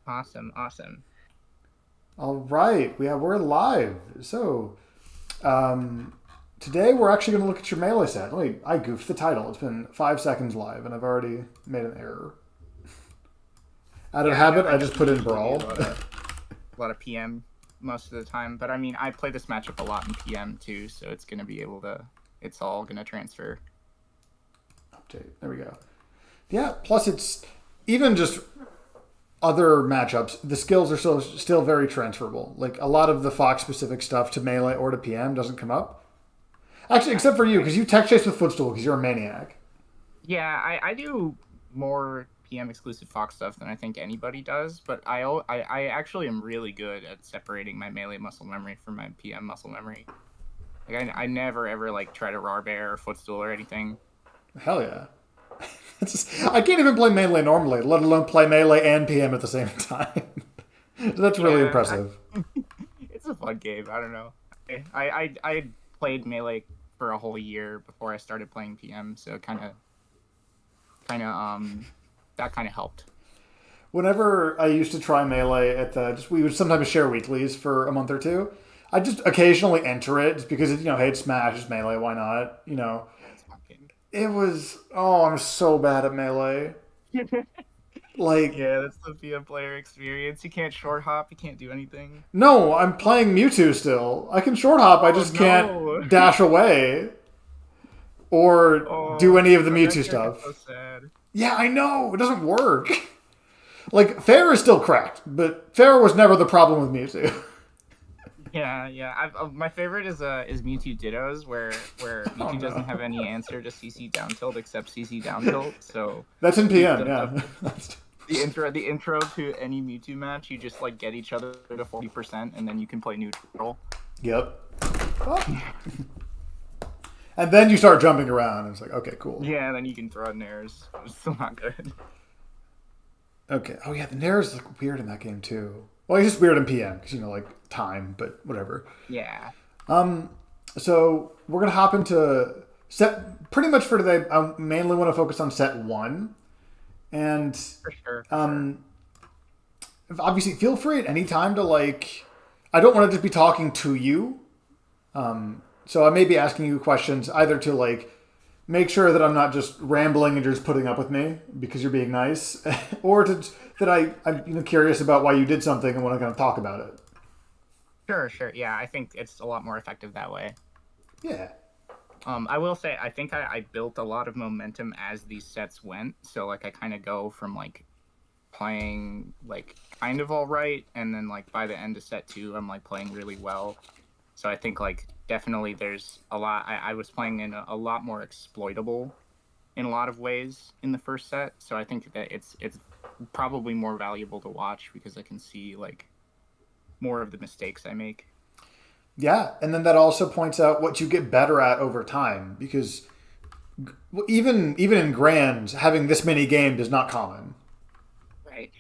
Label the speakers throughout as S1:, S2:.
S1: Awesome, awesome.
S2: All right, we're live. So, um, today we're actually going to look at your melee set. Wait, I goofed the title. It's been 5 seconds live, and I've already made an error. Out of
S1: Yeah,
S2: habit,
S1: I
S2: I
S1: know
S2: just
S1: you
S2: put in
S1: usually do
S2: brawl.
S1: a lot of PM most of the time, but I mean, I play this matchup a lot in PM too, so it's gonna be able to. It's all gonna transfer.
S2: Update. There we go. Yeah. Plus, it's even just other matchups. The skills are still very transferable. Like a lot of the Fox specific stuff to melee or to PM doesn't come up. Actually, except
S1: Right,
S2: for you,
S1: right.
S2: because you tech chase with footstool because you're a maniac.
S1: Yeah, I do more PM exclusive Fox stuff than I think anybody does, but I actually am really good at separating my melee muscle memory from my PM muscle memory. Like I never ever like try to raw bear or footstool or anything.
S2: Hell yeah. I can't even play melee normally, let alone play melee and PM at the same time. That's really
S1: Yeah,
S2: impressive.
S1: it's a fun game. I don't know. I played Melee for a whole year before I started playing PM, so kind of that kind of helped.
S2: Whenever I used to try melee at the, just we would sometimes share weeklies for a month or two. I just occasionally enter it just because hey, it's Smash, it's melee, why not?
S1: Yeah, it's fun game.
S2: It was I'm so bad at melee. Like
S1: Yeah, that's the PM player experience. You can't short hop. You can't do anything.
S2: no, I'm playing Mewtwo still. I can short hop, I
S1: Oh
S2: just can't
S1: no!
S2: dash away or do
S1: Oh,
S2: any of the
S1: that
S2: Mewtwo
S1: character's
S2: stuff.
S1: so sad.
S2: Yeah, I know. It doesn't work. Like Fair is still cracked, but Fair was never the problem with Mewtwo.
S1: Yeah, yeah. My favorite is Mewtwo Dittos, where
S2: Oh
S1: Mewtwo doesn't
S2: no.
S1: have any answer to CC down tilt except CC down tilt. So
S2: That's in
S1: you
S2: PM, yeah.
S1: the intro to any Mewtwo match, you just like get each other to 40%, and then you can play neutral.
S2: Yep. Oh. And then you start jumping around, and it's like, okay, cool.
S1: Yeah, then you can throw out nairs. It's still not good.
S2: Okay. Oh yeah, the Nair's look weird in that game too. Well, he's just weird in PM because like time, but whatever.
S1: Yeah,
S2: So we're gonna hop into set pretty much for today. I mainly want to focus on set one, and
S1: for sure, for sure.
S2: um, obviously feel free at any time to like. I don't want to just be talking to you. So I may be asking you questions either to like make sure that I'm not just rambling and you're just putting up with me because you're being nice, or to that I'm curious about why you did something and when I'm going to talk about it.
S1: Sure, sure. Yeah, I think it's a lot more effective that way.
S2: Yeah,
S1: I will say I think I built a lot of momentum as these sets went. So like I kind of go from like playing like kind of all right, and then like by the end of set two, I'm like playing really well. So I think like definitely there's a lot. I was playing in a lot more exploitable in a lot of ways in the first set. So I think that it's probably more valuable to watch because I can see like more of the mistakes I make.
S2: yeah, and then that also points out what you get better at over time because even in grands, having this many games is not common.
S1: Right.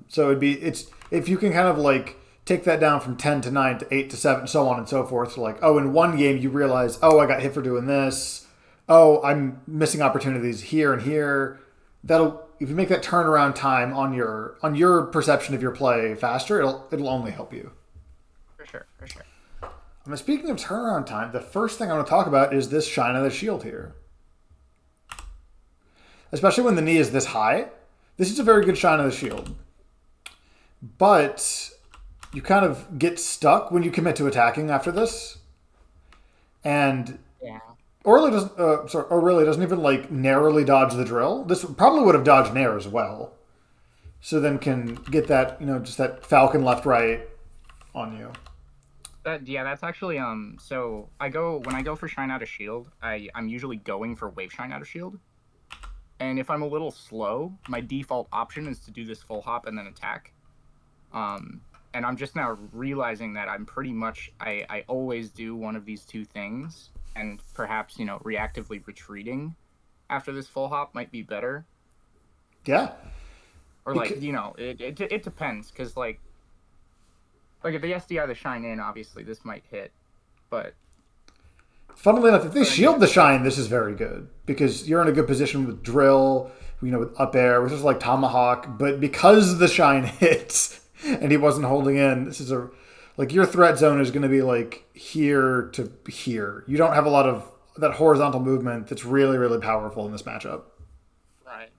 S2: So it's if you can kind of like take that down from 10 to 9 to 8 to 7 so on and so forth, so like in one game you realize, I got hit for doing this, I'm missing opportunities here and here. That'll If you make that turnaround time on your perception of your play faster, it'll only help you.
S1: For sure, for sure.
S2: Speaking of turnaround time, the first thing I want to talk about is this shine of the shield here, especially when the knee is this high. This is a very good shine of the shield, but you kind of get stuck when you commit to attacking after this, and
S1: Yeah.
S2: Orly doesn't even like narrowly dodge the drill. This probably would have dodged Nair as well, so then can get that just that Falcon left right on you.
S1: That's actually so I go when I go for shine out of shield, I'm usually going for wave shine out of shield. And if I'm a little slow, my default option is to do this full hop and then attack. And I'm just now realizing that I'm pretty much I always do one of these two things, and perhaps, reactively retreating after this full hop might be better.
S2: Yeah,
S1: Or like,
S2: because,
S1: it depends, because like if the SDI the shine in, obviously this might hit. But
S2: Funnily enough, if they
S1: But
S2: shield the shine, this is very good because you're in a good position with drill, with up air, which is like tomahawk. But because the shine hits and he wasn't holding in, this is your threat zone is going to be like here to here. You don't have a lot of that horizontal movement that's really, really powerful in this matchup.
S1: Right.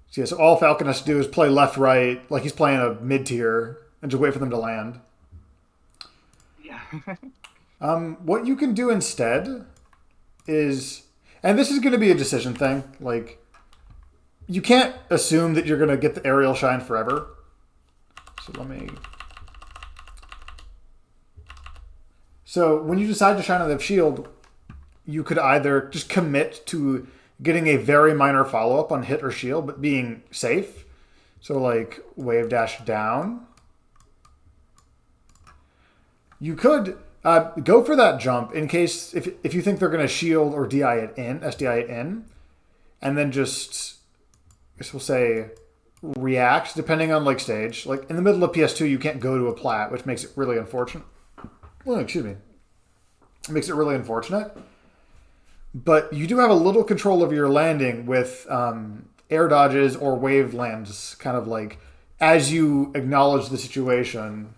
S2: So all Falcon has to do is play left, right, like he's playing a mid tier, and just wait for them to land.
S1: Yeah.
S2: What you can do instead is, and this is going to be a decision thing, like, you can't assume that you're going to get the aerial shine forever. So when you decide to shine on the shield, you could either just commit to getting a very minor follow-up on hit or shield, but being safe. So like wave dash down. You could go for that jump in case if you think they're going to shield or DI it in, SDI it in, and then just, I guess we'll say, react depending on like stage. Like in the middle of PS2, you can't go to a plat, which makes it really unfortunate. Well, excuse me. It makes it really unfortunate. But you do have a little control over your landing with air dodges or wave lands, kind of like as you acknowledge the situation.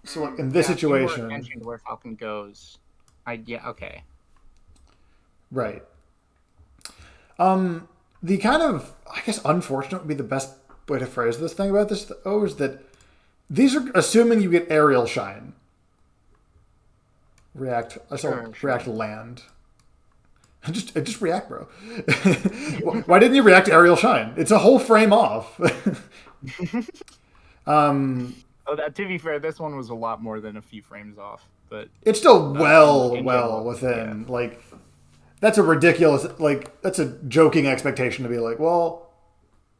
S2: So like in this situation,
S1: More attention to where Falcon goes. Okay.
S2: Right. The kind of, I guess, unfortunate would be the best way to phrase this thing about this, though, is that these are assuming you get aerial shine. React land. Just react, bro. Why didn't you react to aerial shine? It's a whole frame off.
S1: To be fair, this one was a lot more than a few frames off, but
S2: it's still well within. Yeah. Like, that's a ridiculous, like, that's a joking expectation to be like, well,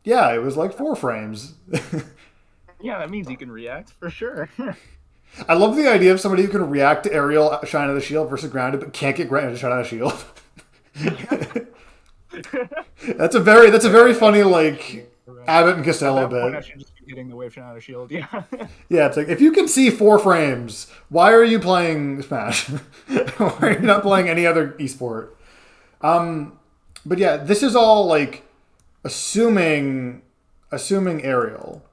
S2: yeah, it was like 4 frames.
S1: Yeah, that means you can react for sure.
S2: I love the idea of somebody who can react to aerial shine of the shield versus grounded, but can't get grounded to shine on a shield. That's a very funny, like, Abbott and Costello bit.
S1: I should just be getting the wave shine out of shield. Yeah.
S2: Yeah, it's like, if you can see 4 frames, why are you playing Smash? Why are you not playing any other esport? But yeah, this is all like assuming aerial.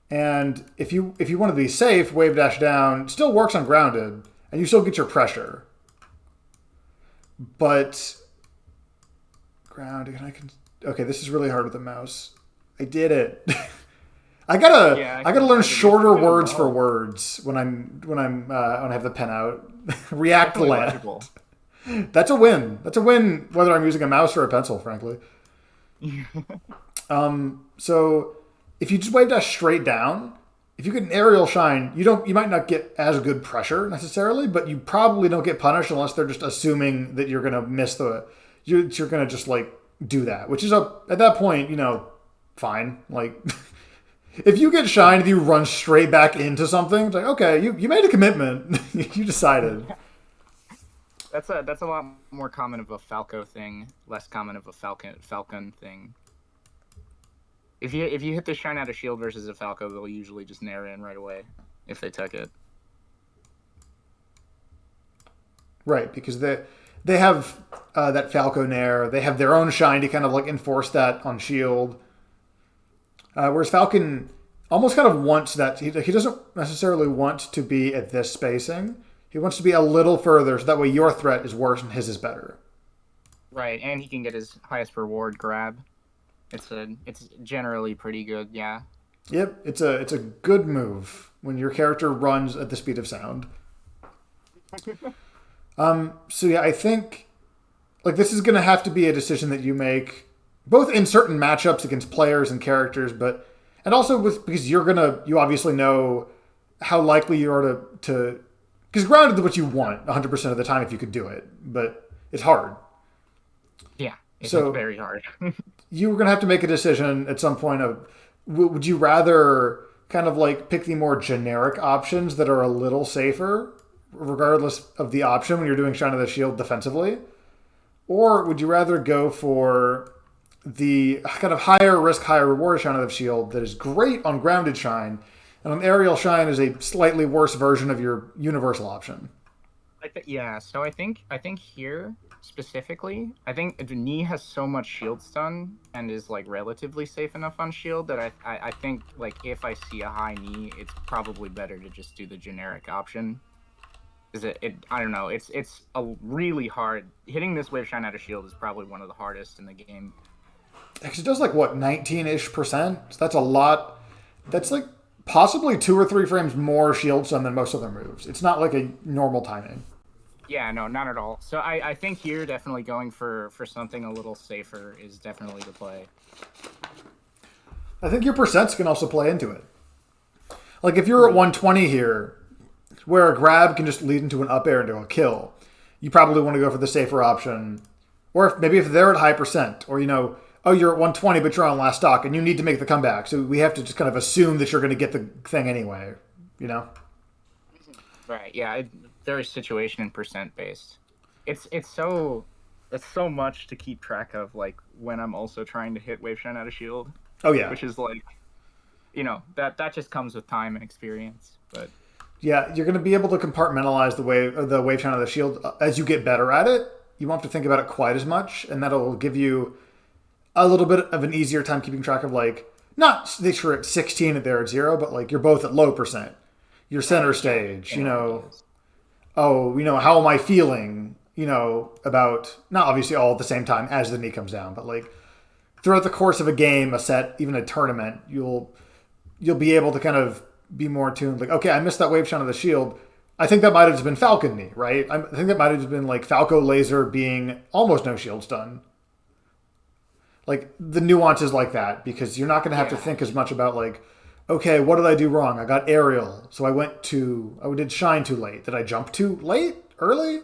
S2: And if you want to be safe, wave dash down still works on grounded, and you still get your pressure. But grounded, okay, this is really hard with the mouse. I did it. I gotta learn shorter words for words when I have the pen out. React land. That's a win. That's a win whether I'm using a mouse or a pencil, frankly. So if you just wave dash straight down, if you get an aerial shine, you might not get as good pressure necessarily, but you probably don't get punished unless they're just assuming that you're gonna miss you're gonna just like do that, which is at that point, fine. Like if you get shined, you run straight back into something. It's like, okay, you made a commitment. You decided.
S1: That's a lot more common of a Falco thing, less common of a Falcon thing. If you hit the shine out of shield versus a Falco, they'll usually just nair in right away if they took it.
S2: Right, because they have that Falco nair. They have their own shine to kind of like enforce that on shield. Whereas Falcon almost kind of wants that. He doesn't necessarily want to be at this spacing. He wants to be a little further, so that way your threat is worse and his is better.
S1: Right, and he can get his highest reward grab. It's generally pretty good, yeah.
S2: Yep, it's a good move when your character runs at the speed of sound. So yeah, I think like this is gonna have to be a decision that you make both in certain matchups against players and characters, and also because you obviously know how likely you are to because grounded is what you want 100% of the time if you could do it, but it's hard.
S1: Yeah, it's very hard.
S2: You're going to have to make a decision at some point of, would you rather kind of like pick the more generic options that are a little safer, regardless of the option when you're doing Shine of the Shield defensively? Or would you rather go for the kind of higher risk, higher reward Shine of the Shield that is great on grounded Shine, And an aerial shine is a slightly worse version of your universal option.
S1: Yeah, so I think here specifically, I think the knee has so much shield stun and is like relatively safe enough on shield that I think like if I see a high knee, it's probably better to just do the generic option. Is it I don't know, it's a really hard hitting this wave shine out of shield is probably one of the hardest in the game.
S2: Because it does like what 19-ish%. So that's a lot. That's like possibly 2 or 3 frames more shield stun than most other moves. It's not like a normal timing.
S1: Yeah, no, not at all. So I think here definitely going for something a little safer is definitely the play.
S2: I think your percents can also play into it. Like if you're at 120 here, where a grab can just lead into an up air into a kill, you probably want to go for the safer option. Or maybe if they're at high percent, or oh, you're at 120 but you're on last stock and you need to make the comeback, so we have to just kind of assume that you're going to get the thing anyway,
S1: Right. Yeah. Very situation and percent based. It's so much to keep track of. Like when I'm also trying to hit wave shine out of shield.
S2: Oh yeah.
S1: Which is like, that just comes with time and experience. But
S2: yeah, you're going to be able to compartmentalize the wave shine out of the shield as you get better at it. You won't have to think about it quite as much, and that'll give you a little bit of an easier time keeping track of like not that you're at 16 and they're at 0, but like you're both at low percent. Your center stage, how am I feeling, about, not obviously all at the same time as the knee comes down, but like throughout the course of a game, a set, even a tournament, you'll be able to kind of be more tuned. Like, okay, I missed that wave shine of the shield. I think that might have just been Falcon knee, right? I think that might have just been like Falco laser being almost no shield stun. Like the nuances like that, because you're not going to have to think as much about like, okay, what did I do wrong? I got aerial, so I did shine too late. Did I jump too late? Early?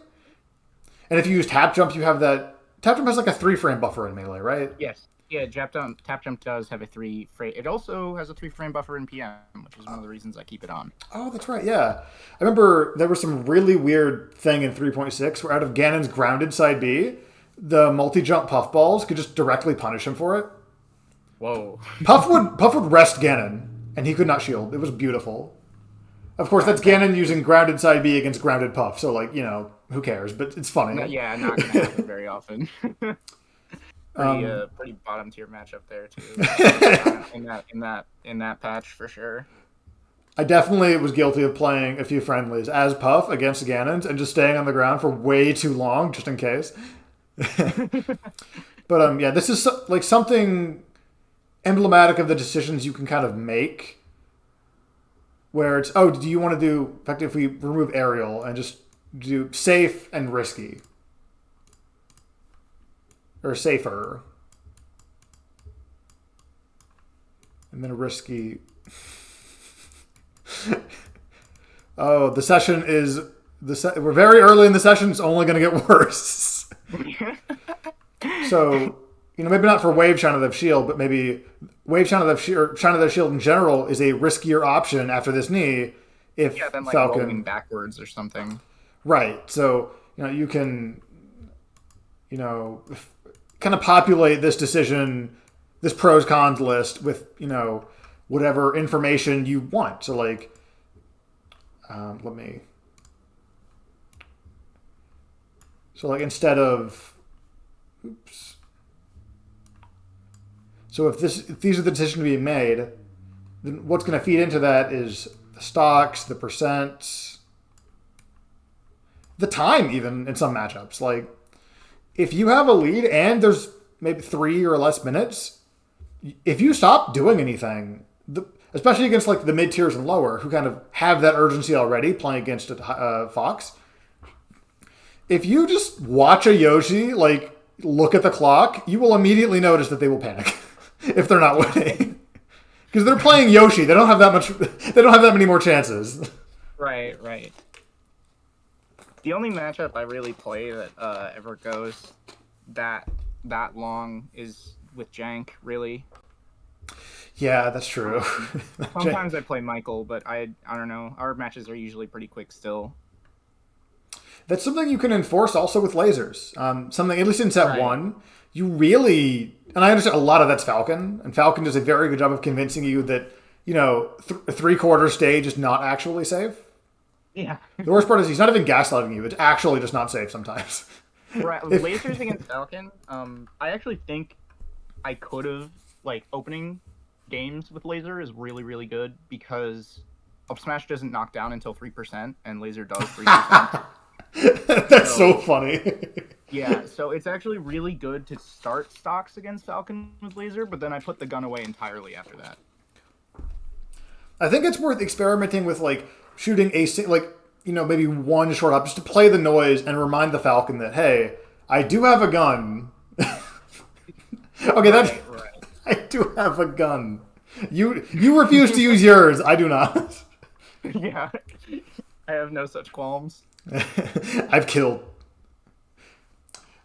S2: And if you use tap jump, you have that. Tap jump has like a 3-frame buffer in Melee, right?
S1: Yes. Yeah, tap jump does have a 3-frame. It also has a 3-frame buffer in PM, which is one of the reasons I keep it on.
S2: Oh, that's right, yeah. I remember there was some really weird thing in 3.6 where out of Ganon's grounded side B, the multi-jump puffballs could just directly punish him for it.
S1: Whoa.
S2: Puff would rest Ganon, and he could not shield. It was beautiful. Of course, that's Ganon using grounded side B against grounded Puff, so like, who cares? But it's funny.
S1: Not going to happen very often. Pretty bottom tier matchup there too. in that patch for sure.
S2: I definitely was guilty of playing a few friendlies as Puff against Ganons and just staying on the ground for way too long, just in case. But this is like something emblematic of the decisions you can kind of make, where it's, do you want to do, in fact, if we remove aerial and just do safe and risky, or safer, and then risky. The session is we're very early in the session. It's only going to get worse. So, maybe not for wave shine of the shield, but maybe wave shine of the shield in general is a riskier option after this knee. If
S1: then like
S2: Falcon
S1: rolling backwards or something.
S2: Right. So, you can, kind of populate this decision, this pros cons list with, whatever information you want. So like, instead of, so if these are the decisions being made, then what's going to feed into that is the stocks, the percents, the time, even in some matchups. Like, if you have a lead and there's maybe 3 or less minutes, if you stop doing anything, especially against like the mid tiers and lower who kind of have that urgency already playing against Fox, if you just watch a Yoshi like look at the clock, you will immediately notice that they will panic if they're not winning, because they're playing Yoshi. They don't have that much. They don't have that many more chances.
S1: Right. The only matchup I really play that ever goes that long is with Jank, really.
S2: Yeah, that's true.
S1: Sometimes I play Michael, but I don't know. Our matches are usually pretty quick still.
S2: That's something you can enforce also with lasers. Something, at least in set 1, you really, and I understand a lot of that's Falcon, and Falcon does a very good job of convincing you that, 3/4 stage is not actually safe.
S1: Yeah.
S2: The worst part is he's not even gaslighting you. It's actually just not safe sometimes.
S1: Right. Lasers against Falcon. I actually think I could have like opening games with laser is really really good because up smash doesn't knock down until 3% and laser does 3%.
S2: That's so funny.
S1: Yeah, so it's actually really good to start stocks against Falcon with laser, but then I put the gun away entirely after that.
S2: I think it's worth experimenting with like shooting maybe one short up just to play the noise and remind the Falcon that, hey, I do have a gun. Okay, right. I do have a gun. You refuse to use yours. I do not.
S1: Yeah, I have no such qualms.
S2: I've killed.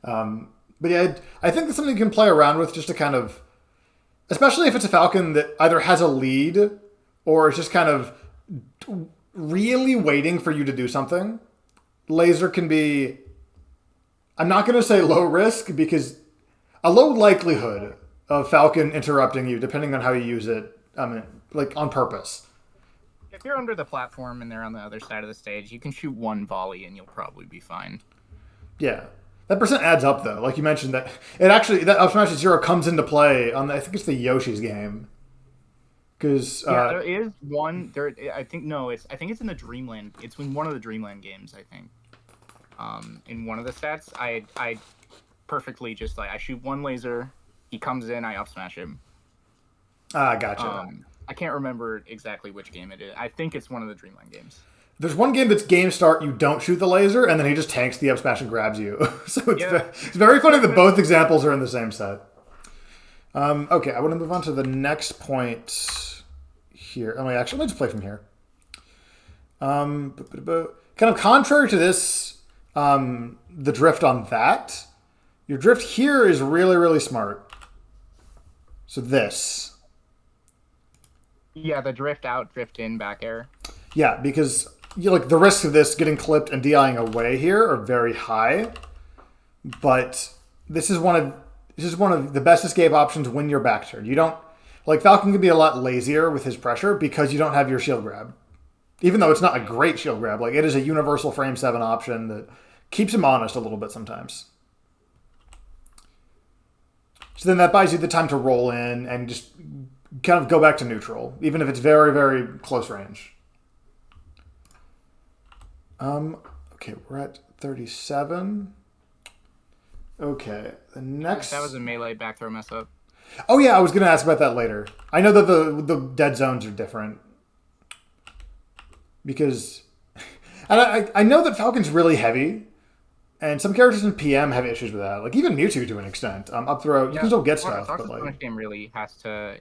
S2: But yeah, I think that's something you can play around with just to kind of, especially if it's a Falcon that either has a lead or is just kind of really waiting for you to do something. Laser can be, I'm not going to say low risk because a low likelihood of Falcon interrupting you, depending on how you use it, like on purpose.
S1: If you're under the platform and they're on the other side of the stage, you can shoot one volley and you'll probably be fine.
S2: Yeah. That percent adds up, though. Like you mentioned, that up smash at 0 comes into play on, I think it's the Yoshi's game. Because
S1: there is one. I think it's in the Dreamland. It's in one of the Dreamland games, I think. In one of the sets, I perfectly just I shoot one laser, he comes in, I up smash him.
S2: Gotcha.
S1: I can't remember exactly which game it is. I think it's one of the Dreamland games.
S2: There's one game that's game start, you don't shoot the laser, and then he just tanks the up smash and grabs you. So it's very funny that both examples are in the same set. Okay, I want to move on to the next point here. Let me just play from here. Kind of contrary to this, the drift on that, your drift here is really, really smart. So this.
S1: Yeah, the drift out, drift in, back air.
S2: Yeah, because the risks of this getting clipped and DIing away here are very high. But this is one of the best escape options when you're back turned. You don't Falcon can be a lot lazier with his pressure because you don't have your shield grab. Even though it's not a great shield grab, it is a universal frame 7 option that keeps him honest a little bit sometimes. So then that buys you the time to roll in and just kind of go back to neutral, even if it's very, very close range. Okay, we're at 37. Okay, the next...
S1: That was a melee back throw mess up.
S2: Oh yeah, I was going to ask about that later. I know that the dead zones are different. Because... And I know that Falcon's really heavy, and some characters in PM have issues with that. Even Mewtwo to an extent. Up throw, you can still get stuff, but
S1: This game really has to...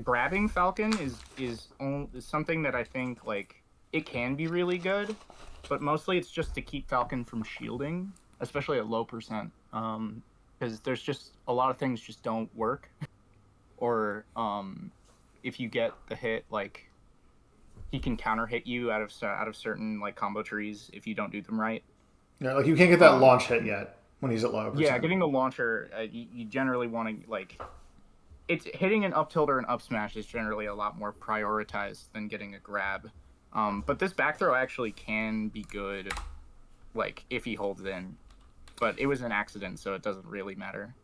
S1: grabbing Falcon is something that I think, it can be really good, but mostly it's just to keep Falcon from shielding, especially at low percent. Because there's just a lot of things just don't work. Or if you get the hit, he can counter hit you out of certain combo trees if you don't do them right.
S2: Yeah, you can't get that launch hit yet when he's at low percent.
S1: Yeah, getting the launcher, you generally want to it's hitting an up tilt or an up smash is generally a lot more prioritized than getting a grab. But this back throw actually can be good, if he holds in. But it was an accident, so it doesn't really matter.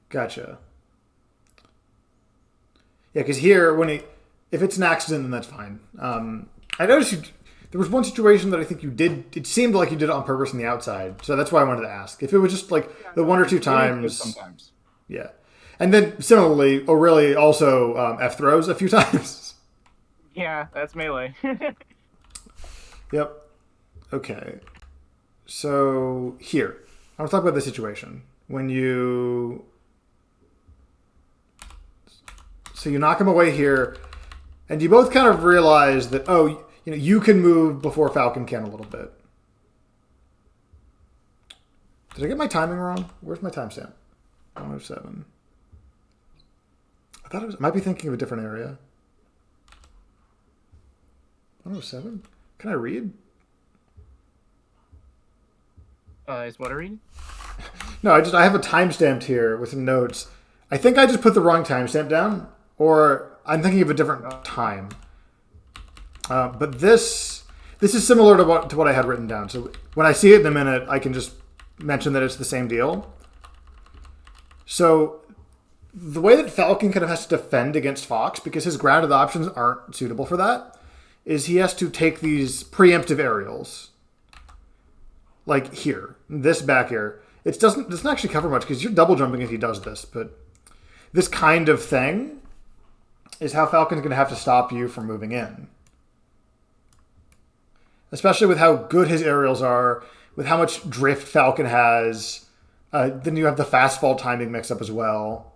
S2: Gotcha. Yeah, because here, if it's an accident, then that's fine. I noticed there was one situation that I think you did. It seemed like you did it on purpose on the outside, so that's why I wanted to ask. If it was just the one or two times,
S1: sometimes.
S2: Yeah, and then similarly, Aurelie also F throws a few times.
S1: Yeah, that's melee.
S2: Yep. Okay. So here, I want to talk about this situation when you. So you knock him away here, and you both kind of realize that you can move before Falcon can a little bit. Did I get my timing wrong? Where's my timestamp? 107. I thought I might be thinking of a different area. 107? Can I read?
S1: Is what a read?
S2: No, I have a timestamp here with some notes. I think I just put the wrong timestamp down. Or I'm thinking of a
S1: Uh,
S2: different time. But this is similar to what I had written down. So when I see it in a minute, I can just mention that it's the same deal. So the way that Falcon kind of has to defend against Fox, because his grounded options aren't suitable for that, is he has to take these preemptive aerials. Like here, this back air. It doesn't actually cover much because you're double jumping if he does this, but this kind of thing is how Falcon's going to have to stop you from moving in. Especially with how good his aerials are, with how much drift Falcon has. Then you have the fast fall timing mix up as well.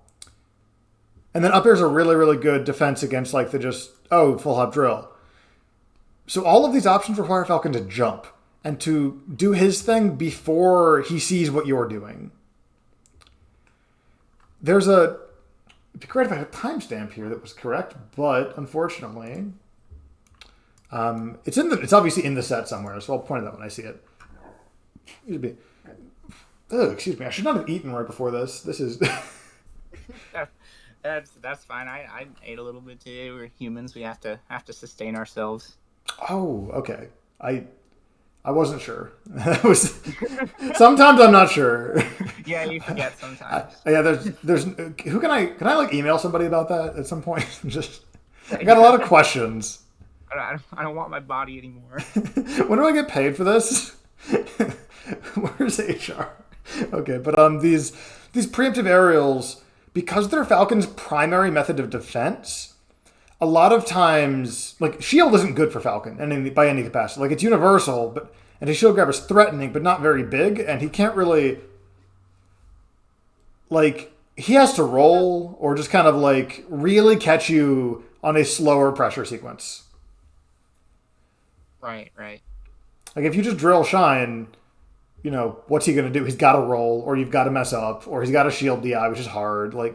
S2: And then up air's a really, really good defense against like the just, full hop drill. So all of these options require Falcon to jump and to do his thing before he sees what you're doing. It'd be great if I had a timestamp here that was correct, but unfortunately, it's obviously in the set somewhere, so I'll point it out when I see it. Excuse me, I should not have eaten right before this. This is
S1: that's fine. I ate a little bit today. We're humans. We have to sustain ourselves.
S2: Oh, okay. I wasn't sure. Sometimes I'm not sure.
S1: Yeah, you forget sometimes.
S2: Yeah, there's who can I like email somebody about that at some point? Just I got a lot of questions.
S1: I don't want my body anymore.
S2: When do I get paid for this? Where's HR? Okay, but these preemptive aerials, because they're Falcon's primary method of defense, a lot of times, like, shield isn't good for Falcon and by any capacity. Like, it's universal, and his shield grabber's threatening, but not very big, and he can't really, like, he has to roll or just kind of, like, really catch you on a slower pressure sequence.
S1: Right.
S2: Like, if you just drill Shine, what's he going to do? He's got to roll, or you've got to mess up, or he's got to shield DI, which is hard. Like,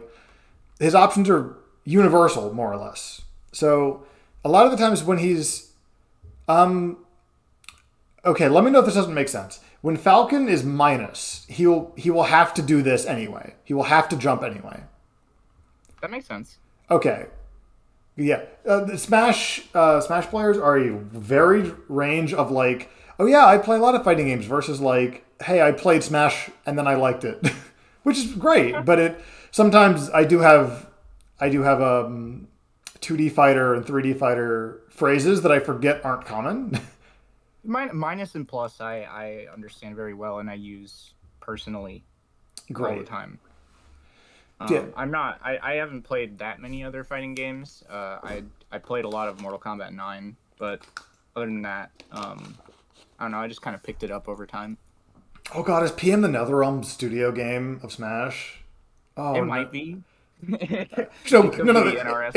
S2: his options are universal, more or less. So a lot of the times when he's okay, let me know if this doesn't make sense. When Falcon is minus, he will have to do this anyway. He will have to jump anyway.
S1: That makes sense.
S2: Okay. Yeah. The Smash players are a varied range of like, oh yeah, I play a lot of fighting games versus like, hey, I played Smash and then I liked it. Which is great, but sometimes I do have 2D fighter and 3D fighter phrases that I forget aren't common.
S1: Minus and plus, I understand very well, and I use personally all the time.
S2: Yeah.
S1: I haven't played that many other fighting games. I played a lot of Mortal Kombat 9, but other than that, I don't know. I just kind of picked it up over time.
S2: Oh god, is PM the NetherRealm studio game of Smash? Oh,
S1: it might be.
S2: No. It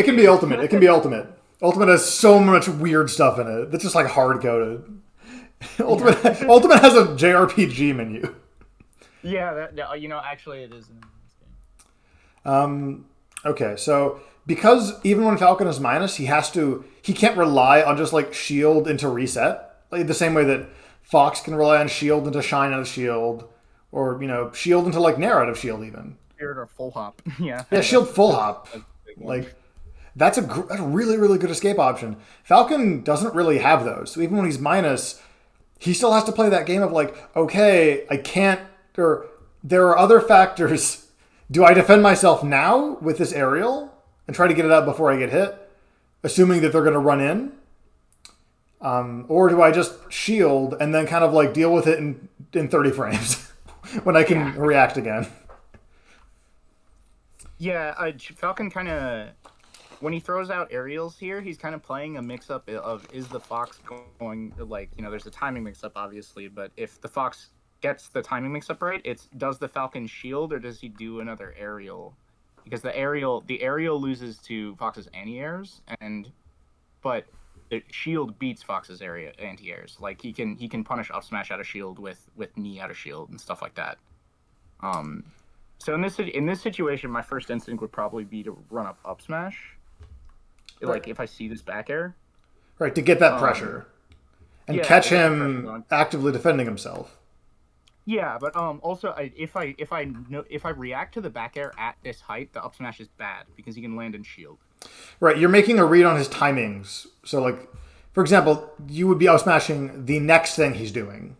S2: can be Ultimate. It can be Ultimate. Ultimate has so much weird stuff in it. That's just like hard coded. Ultimate has a JRPG menu.
S1: Yeah, actually, it is in this game.
S2: Okay, so because even when Falcon is minus, he can't rely on just like shield into reset, like the same way that Fox can rely on shield into shine out of shield, or shield into like nair out of shield even.
S1: Or full hop. Yeah,
S2: shield full hop. Like that's a really, really good escape option. Falcon doesn't really have those. So even when he's minus, he still has to play that game of like, okay, I can't, or there are other factors. Do I defend myself now with this aerial and try to get it out before I get hit, assuming that they're going to run in? Or do I just shield and then kind of like deal with it in 30 frames when I can react again?
S1: Yeah, Falcon kind of, when he throws out aerials here, he's kind of playing a mix-up of, is the Fox going, like, there's a timing mix-up, obviously, but if the Fox gets the timing mix-up right, does the Falcon shield, or does he do another aerial? Because the aerial loses to Fox's anti-airs, but the shield beats Fox's anti-airs. Like, he can punish up smash out of shield with knee out of shield and stuff like that. So in this situation, my first instinct would probably be to run up smash, like if I see this back air,
S2: right, to get that pressure and catch him actively defending himself.
S1: Yeah, but also if I react to the back air at this height, the up smash is bad because he can land and shield.
S2: Right, you're making a read on his timings. So, like, for example, you would be out smashing the next thing he's doing.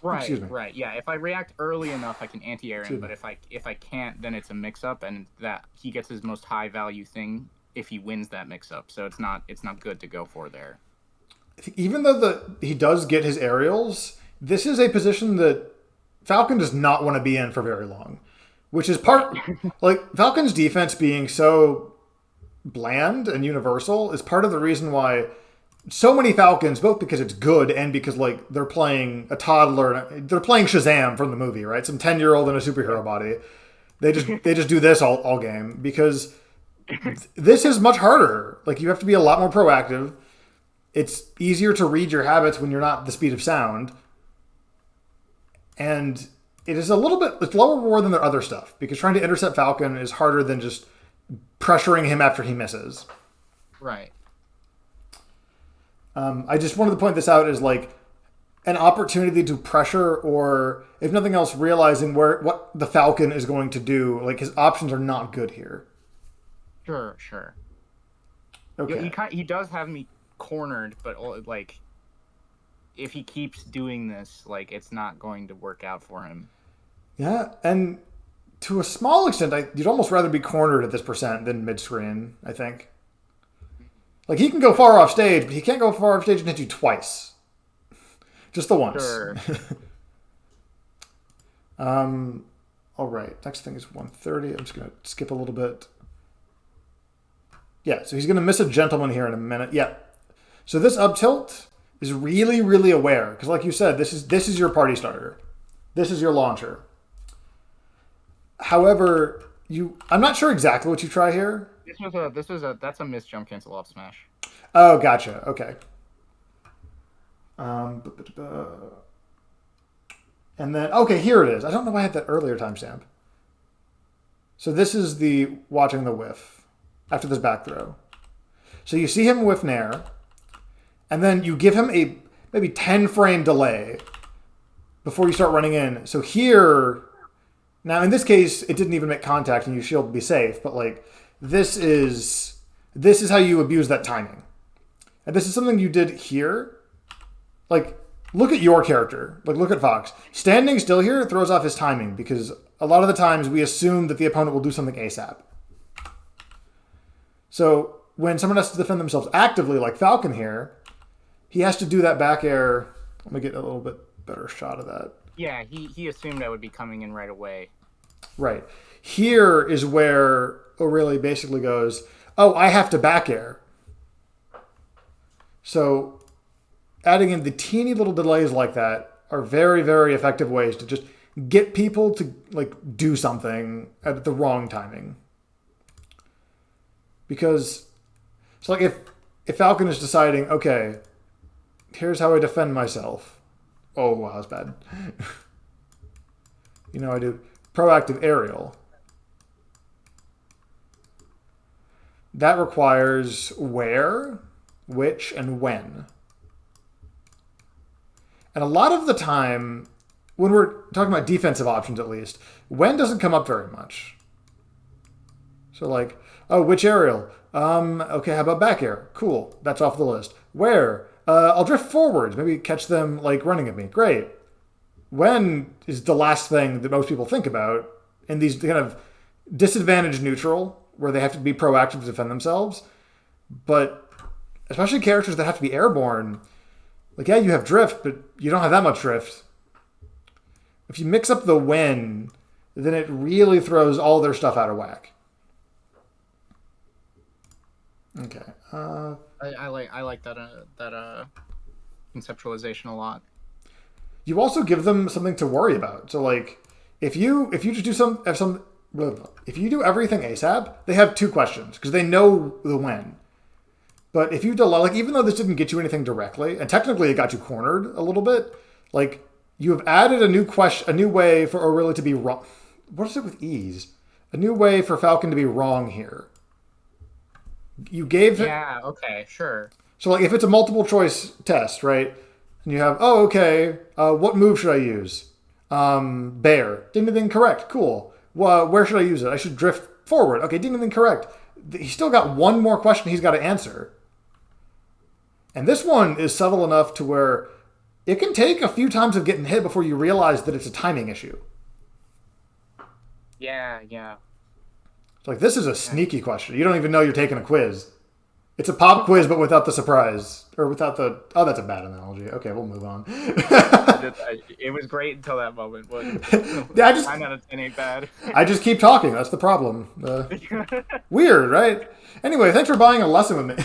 S2: Excuse me.
S1: Right. Yeah. If I react early enough, I can anti-air him.
S2: Excuse
S1: But if I can't, then it's a mix-up, and that he gets his most high value thing if he wins that mix-up. So it's not good to go for there.
S2: Even though he does get his aerials, this is a position that Falcon does not want to be in for very long, which is part like Falcon's defense being so bland and universal is part of the reason why so many Falcons, both because it's good and because like they're playing a toddler, they're playing Shazam from the movie, right? Some 10-year-old in a superhero body. They just do this all game because this is much harder. Like you have to be a lot more proactive. It's easier to read your habits when you're not the speed of sound. And it is it's lower reward than their other stuff because trying to intercept Falcon is harder than just pressuring him after he misses.
S1: Right.
S2: I just wanted to point this out as like an opportunity to pressure, or if nothing else, realizing what the Falcon is going to do. Like his options are not good here.
S1: Sure.
S2: Okay.
S1: He does have me cornered, but like if he keeps doing this, like it's not going to work out for him.
S2: Yeah, and to a small extent, you'd almost rather be cornered at this percent than mid-screen, I think. Like, he can go far off stage, but he can't go far off stage and hit you twice. Just the once.
S1: Sure.
S2: All right, next thing is 130. I'm just going to skip a little bit. Yeah, so he's going to miss a gentleman here in a minute. Yeah. So this up tilt is really, really aware. Because like you said, this is your party starter. This is your launcher. However, I'm not sure exactly what you try here.
S1: That's a missed jump cancel off smash.
S2: Oh, gotcha. Okay. And then, okay, here it is. I don't know why I had that earlier timestamp. So this is the watching the whiff after this back throw. So you see him whiff nair, and then you give him a maybe 10 frame delay before you start running in. So here, now in this case, it didn't even make contact and you shield to be safe, but like this is how you abuse that timing. And this is something you did here. Like, look at your character. Like, look at Fox. Standing still here throws off his timing because a lot of the times we assume that the opponent will do something ASAP. So when someone has to defend themselves actively, like Falcon here, he has to do that back air. Let me get a little bit better shot of that.
S1: Yeah, he assumed I would be coming in right away.
S2: Right. Here is where O'Reilly basically goes, oh, I have to back air. So adding in the teeny little delays like that are very, very effective ways to just get people to like do something at the wrong timing. Because it's like if Falcon is deciding, okay, here's how I defend myself. Oh, wow, that's bad. I do proactive aerial. That requires where, which, and when. And a lot of the time, when we're talking about defensive options at least, when doesn't come up very much. So like, oh, which aerial? Okay, how about back air? Cool, that's off the list. Where? I'll drift forwards, maybe catch them like running at me. Great. When is the last thing that most people think about in these kind of disadvantaged neutral, where they have to be proactive to defend themselves. But especially characters that have to be airborne, like, yeah, you have drift, but you don't have that much drift. If you mix up the when, then it really throws all their stuff out of whack. Okay.
S1: I like that conceptualization a lot.
S2: You also give them something to worry about. So like, if you just do if you do everything ASAP, they have two questions because they know the when. But if you delay, like, even though this didn't get you anything directly, and technically it got you cornered a little bit, like, you have added a new way for O'Reilly to be wrong. What is it with ease? A new way for Falcon to be wrong here. You gave him...
S1: Yeah, okay, sure.
S2: So, like, if it's a multiple choice test, right? And you have, oh, okay, what move should I use? Bear. Didn't anything correct. Cool. Well, where should I use it? I should drift forward. Okay, didn't anything correct. he's still got one more question he's got to answer. And this one is subtle enough to where it can take a few times of getting hit before you realize that it's a timing issue.
S1: Yeah.
S2: It's like, this is a sneaky question. You don't even know you're taking a quiz. It's a pop quiz, but without the surprise. Or without the... Oh, that's a bad analogy. Okay, we'll move on.
S1: It was great until that moment.
S2: Yeah, I just...
S1: 9 out of 10 ain't bad.
S2: I just keep talking. That's the problem. Weird, right? Anyway, thanks for buying a lesson with me.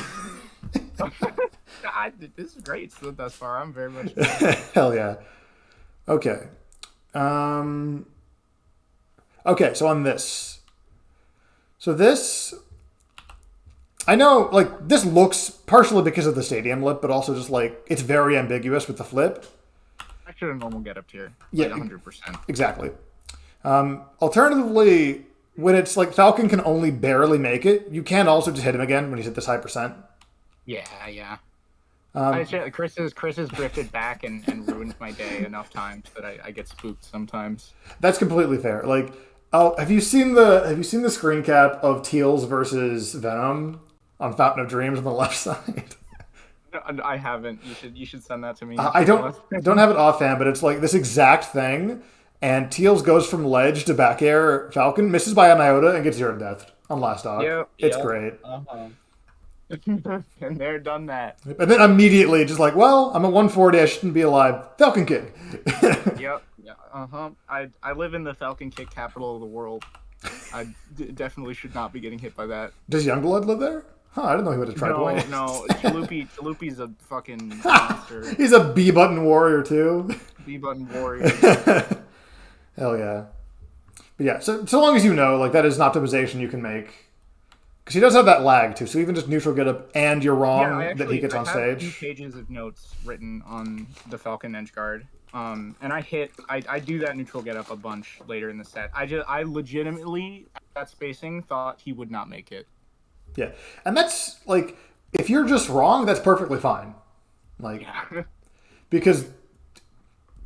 S1: This is great so thus far. I'm very much...
S2: Hell yeah. Okay. Okay, so on this. So this... I know, like, this looks partially because of the stadium lip, but also just, like, it's very ambiguous with the flip.
S1: Actually, a normal get up tier.
S2: Yeah,
S1: like 100%.
S2: Exactly. Alternatively, when it's, like, Falcon can only barely make it, you can also just hit him again when he's at this high percent.
S1: Yeah. Chris has drifted back and ruined my day enough times that I get spooked sometimes.
S2: That's completely fair. Like, have you seen the screen cap of Teals versus Venom on Fountain of Dreams on the left side?
S1: No, I haven't. You should send that to me.
S2: I don't have it offhand, but it's like this exact thing. And Teals goes from ledge to back air. Falcon misses by an iota and gets 0 to death on last stock. It's great.
S1: And they're done that.
S2: And then immediately, just like, well, I'm at 140. I shouldn't be alive. Falcon kick.
S1: Yep. I live in the Falcon kick capital of the world. I definitely should not be getting hit by that.
S2: Does Youngblood live there? Huh, I didn't know he was a tri-point.
S1: No. Chalupi's a fucking monster.
S2: He's a B-button warrior, too.
S1: B-button warrior.
S2: Hell yeah. But yeah, so long as you know, like, that is an optimization you can make. Because he does have that lag, too. So even just neutral get up and you're wrong that he gets on stage.
S1: I have 2 pages of notes written on the Falcon edge guard. And I do that neutral get up a bunch later in the set. I legitimately, at that spacing, thought he would not make it.
S2: Yeah. And that's, like, if you're just wrong, that's perfectly fine. Like, because,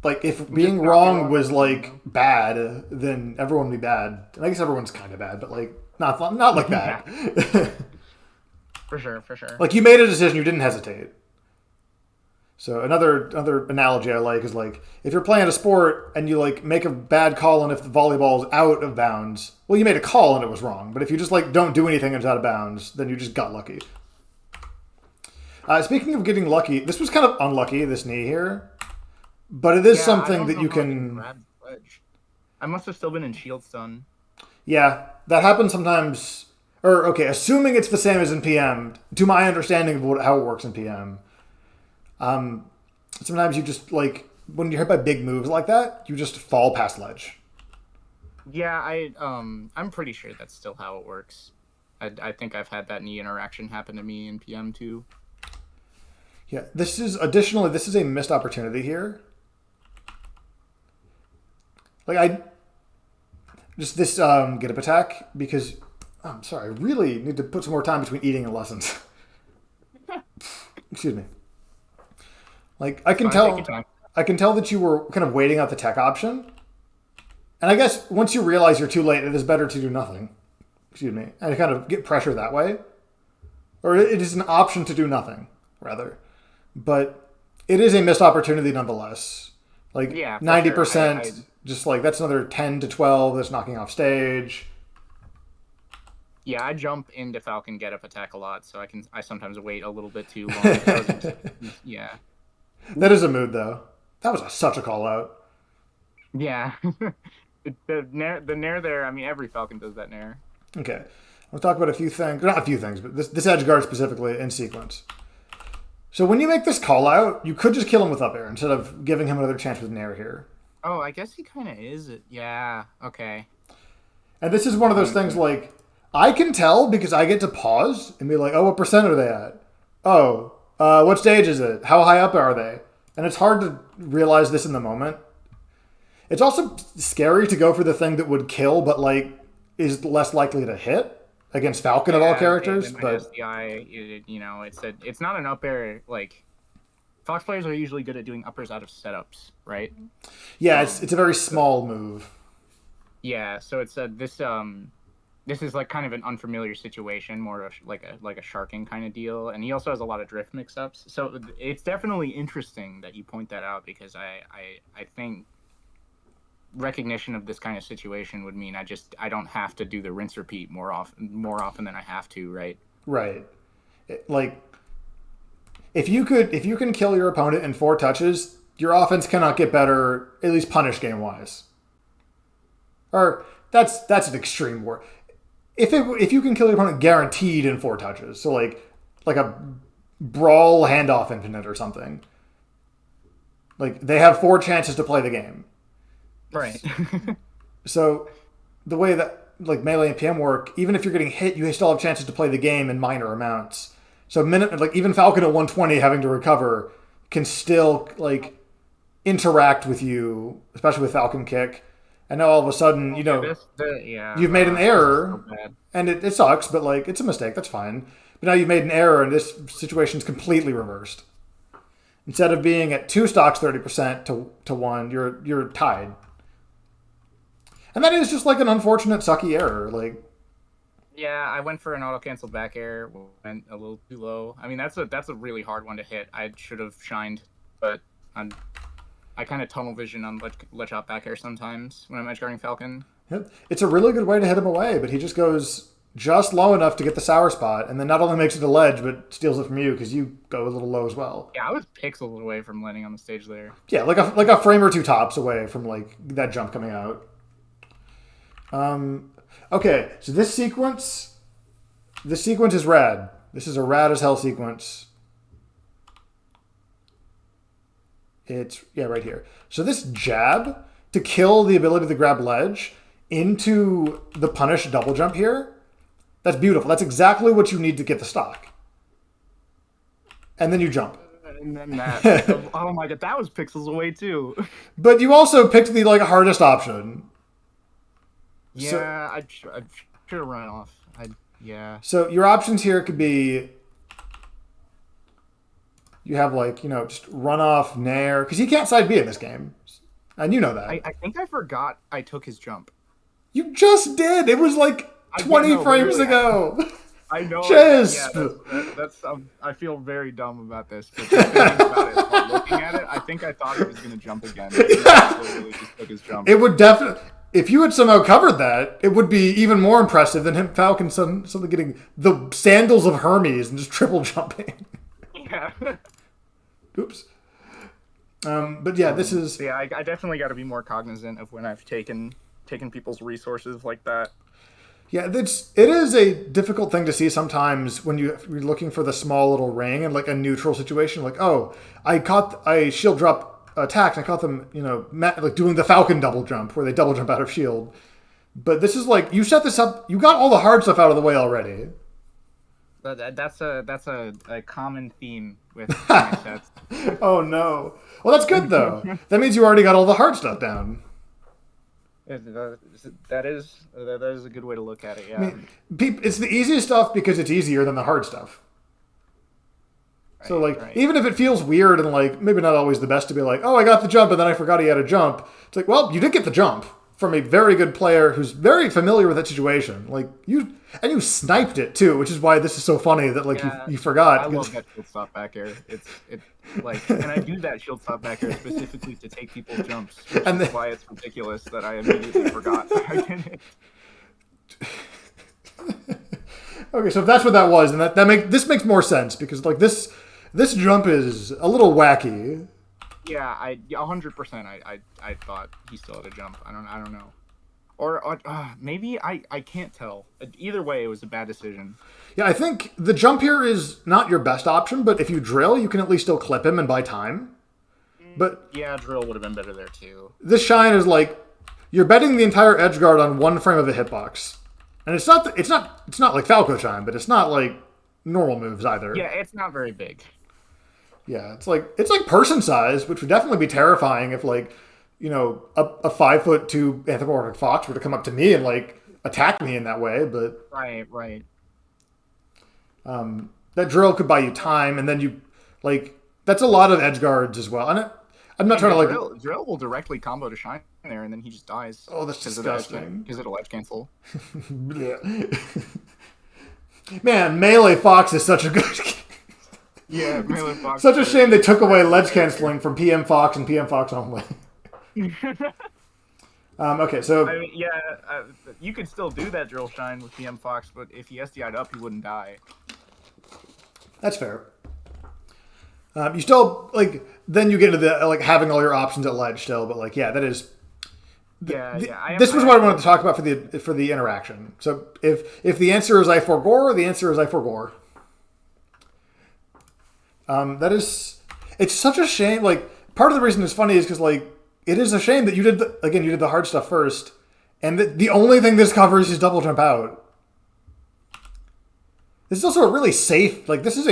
S2: like, if being wrong was, like, bad, then everyone would be bad. And I guess everyone's kind of bad, but, like, not like that.
S1: For sure.
S2: Like, you made a decision, you didn't hesitate. So another analogy I like is, like, if you're playing a sport and you, like, make a bad call and if the volleyball is out of bounds, well, you made a call and it was wrong. But if you just, like, don't do anything and it's out of bounds, then you just got lucky. Speaking of getting lucky, this was kind of unlucky, this knee here. But it is something that you can...
S1: I must have still been in shield stun.
S2: Yeah, that happens sometimes. Or, okay, assuming it's the same as in PM, to my understanding of how it works in PM, sometimes you just, like, when you're hit by big moves like that, you just fall past ledge.
S1: Yeah, I'm pretty sure that's still how it works. I think I've had that knee interaction happen to me in PM too.
S2: Yeah, this is a missed opportunity here. Like, this get up attack, because, I'm sorry, I really need to put some more time between eating and lessons. Excuse me. Like, I can tell that you were kind of waiting out the tech option. And I guess once you realize you're too late, it is better to do nothing. Excuse me. And kind of get pressure that way. Or it is an option to do nothing, rather. But it is a missed opportunity nonetheless. Like, 90%, sure. Just like, that's another 10 to 12 that's knocking off stage.
S1: Yeah, I jump into Falcon get up attack a lot, so I sometimes wait a little bit too long. Yeah.
S2: That is a mood, though. That was such a call out.
S1: Yeah. the nair there, I mean, every Falcon does that nair.
S2: Okay. We'll talk about a few things. Not a few things, but this edge guard specifically in sequence. So when you make this call out, you could just kill him with up air instead of giving him another chance with nair here.
S1: Oh, I guess he kind of is. Yeah, okay.
S2: And this is one of those things, like, I can tell because I get to pause and be like, oh, what percent are they at? Oh, what stage is it? How high up are they? And it's hard to realize this in the moment. It's also scary to go for the thing that would kill, but, like, is less likely to hit against Falcon of all characters. But
S1: SDI, it's not an up air. Like, Fox players are usually good at doing uppers out of setups, right?
S2: Yeah, it's a very small move.
S1: Yeah, so it said this this is like kind of an unfamiliar situation, more of like a sharking kind of deal, and he also has a lot of drift mix-ups. So it's definitely interesting that you point that out, because I think recognition of this kind of situation would mean I don't have to do the rinse repeat more often than I have to, right?
S2: Right. Like if you can kill your opponent in 4 touches, your offense cannot get better, at least punish game wise. Or that's an extreme word. If you can kill your opponent guaranteed in 4 touches, so like a brawl handoff infinite or something, like they have 4 chances to play the game.
S1: Right.
S2: So the way that like Melee and PM work, even if you're getting hit, you still have chances to play the game in minor amounts. So like even Falcon at 120 having to recover can still like interact with you, especially with Falcon Kick. And now all of a sudden, you've made an error,
S1: so
S2: and it sucks, but like it's a mistake. That's fine. But now you've made an error, and this situation's completely reversed. Instead of being at 2 stocks 30% to 1, you're tied. And that is just like an unfortunate sucky error. Like,
S1: yeah, I went for an auto cancel back air, went a little too low. I mean, that's a really hard one to hit. I should have shined, but I kind of tunnel vision on ledge hop back air sometimes when I'm edge guarding Falcon.
S2: it's a really good way to hit him away, but he just goes just low enough to get the sour spot, and then not only makes it a ledge, but steals it from you because you go a little low as well.
S1: Yeah, I was pixels away from landing on the stage there.
S2: Yeah, like a frame or 2 tops away from like that jump coming out. Okay, so this sequence is rad. This is a rad as hell sequence. It's right here. So this jab to kill the ability to grab ledge into the punish double jump here, that's beautiful. That's exactly what you need to get the stock. And then you jump.
S1: And then that, oh my god, that was pixels away too.
S2: But you also picked the like hardest option.
S1: Yeah, so, I should have run off. Yeah.
S2: So your options here could be, you have like, just run off Nair, because he can't side B in this game. And you know that.
S1: I think I forgot I took his jump.
S2: You just did. It was like 20 frames ago.
S1: I know.
S2: JSP.
S1: Yeah, that's I feel very dumb about this. But just thinking about it, while looking at it, I think I thought he was going to jump again. He literally just took his jump.
S2: It would definitely... If you had somehow covered that, it would be even more impressive than him, Falcon, suddenly getting the sandals of Hermes and just triple jumping.
S1: Yeah.
S2: Oops. But yeah, this is...
S1: Yeah, I definitely got to be more cognizant of when I've taken people's resources like that.
S2: Yeah, it is a difficult thing to see sometimes when you're looking for the small little ring in like a neutral situation. Like, oh, I shield drop attacked, and I caught them, like doing the Falcon double jump where they double jump out of shield. But this is like, you set this up, you got all the hard stuff out of the way already.
S1: But that's a common theme with my sets.
S2: Oh no. Well, that's good though. That means you already got all the hard stuff down.
S1: That is a good way to look at it. Yeah.
S2: I mean, it's the easiest stuff because it's easier than the hard stuff. Right, so like, even if it feels weird and like maybe not always the best to be like, oh, I got the jump and then I forgot he had a jump. It's like, well, you did get the jump from a very good player who's very familiar with that situation. Like you sniped it too, which is why this is so funny that like you forgot.
S1: I love that shield stop back air. And I do that shield stop back air specifically to take people's jumps, which is why it's ridiculous that I immediately forgot I did it.
S2: Okay, so if that's what that was, then this makes more sense because like this jump is a little wacky.
S1: Yeah, 100%. I thought he still had a jump. I don't know, or maybe I can't tell. Either way, it was a bad decision.
S2: Yeah, I think the jump here is not your best option, but if you drill, you can at least still clip him and buy time. But
S1: yeah, drill would have been better there too.
S2: This shine is like you're betting the entire edge guard on one frame of a hitbox, and it's not like Falco shine, but it's not like normal moves either.
S1: Yeah, it's not very big.
S2: Yeah, it's like person size, which would definitely be terrifying if like, a 5'2" anthropomorphic fox were to come up to me and like attack me in that way. But
S1: right.
S2: That drill could buy you time, and then you like that's a lot of edge guards as well. And I'm not trying to like.
S1: Drill will directly combo to Shine there, and then he just dies.
S2: Oh, that's disgusting.
S1: Because it'll edge cancel.
S2: Man, Melee Fox is such a good.
S1: Yeah, Melee Fox.
S2: Such a shame they took away ledge canceling from PM Fox and PM Fox only. Okay, so
S1: I mean, yeah, you could still do that Drill Shine with PM Fox, but if he SDI'd up, he wouldn't die.
S2: That's fair. You still like then you get into the like having all your options at ledge still, but like yeah, that is. This was what I wanted to talk about for the interaction. So if the answer is I forgore, the answer is I forgore. That is, it's such a shame. Like part of the reason it's funny is because like it is a shame that you did the hard stuff first, and the only thing this covers is double jump out. This is also a really safe. Like this is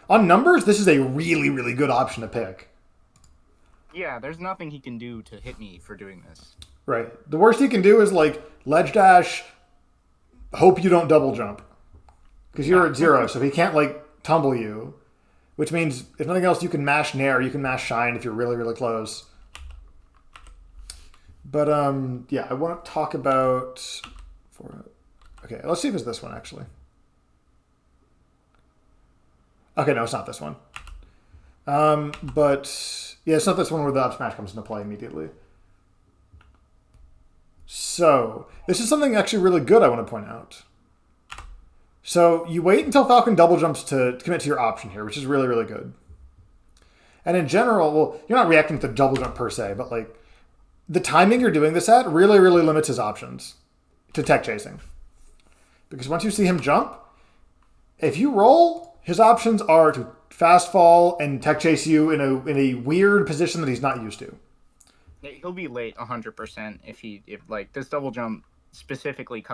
S2: on numbers. This is a really really good option to pick.
S1: Yeah, there's nothing he can do to hit me for doing this.
S2: Right. The worst he can do is like ledge dash. Hope you don't double jump because you're at 0, so he can't like tumble you. Which means, if nothing else, you can mash Nair, you can mash Shine if you're really, really close. But, yeah, I want to talk about... Okay, let's see if it's this one, actually. Okay, no, it's not this one. But, yeah, it's not this one where the up smash comes into play immediately. So, this is something actually really good I want to point out. So you wait until Falcon double jumps to commit to your option here, which is really, really good. And in general, well, you're not reacting to the double jump per se, but like the timing you're doing this at really, really limits his options to tech chasing. Because once you see him jump, if you roll, his options are to fast fall and tech chase you in a weird position that he's not used to.
S1: He'll be late 100% if like this double jump specifically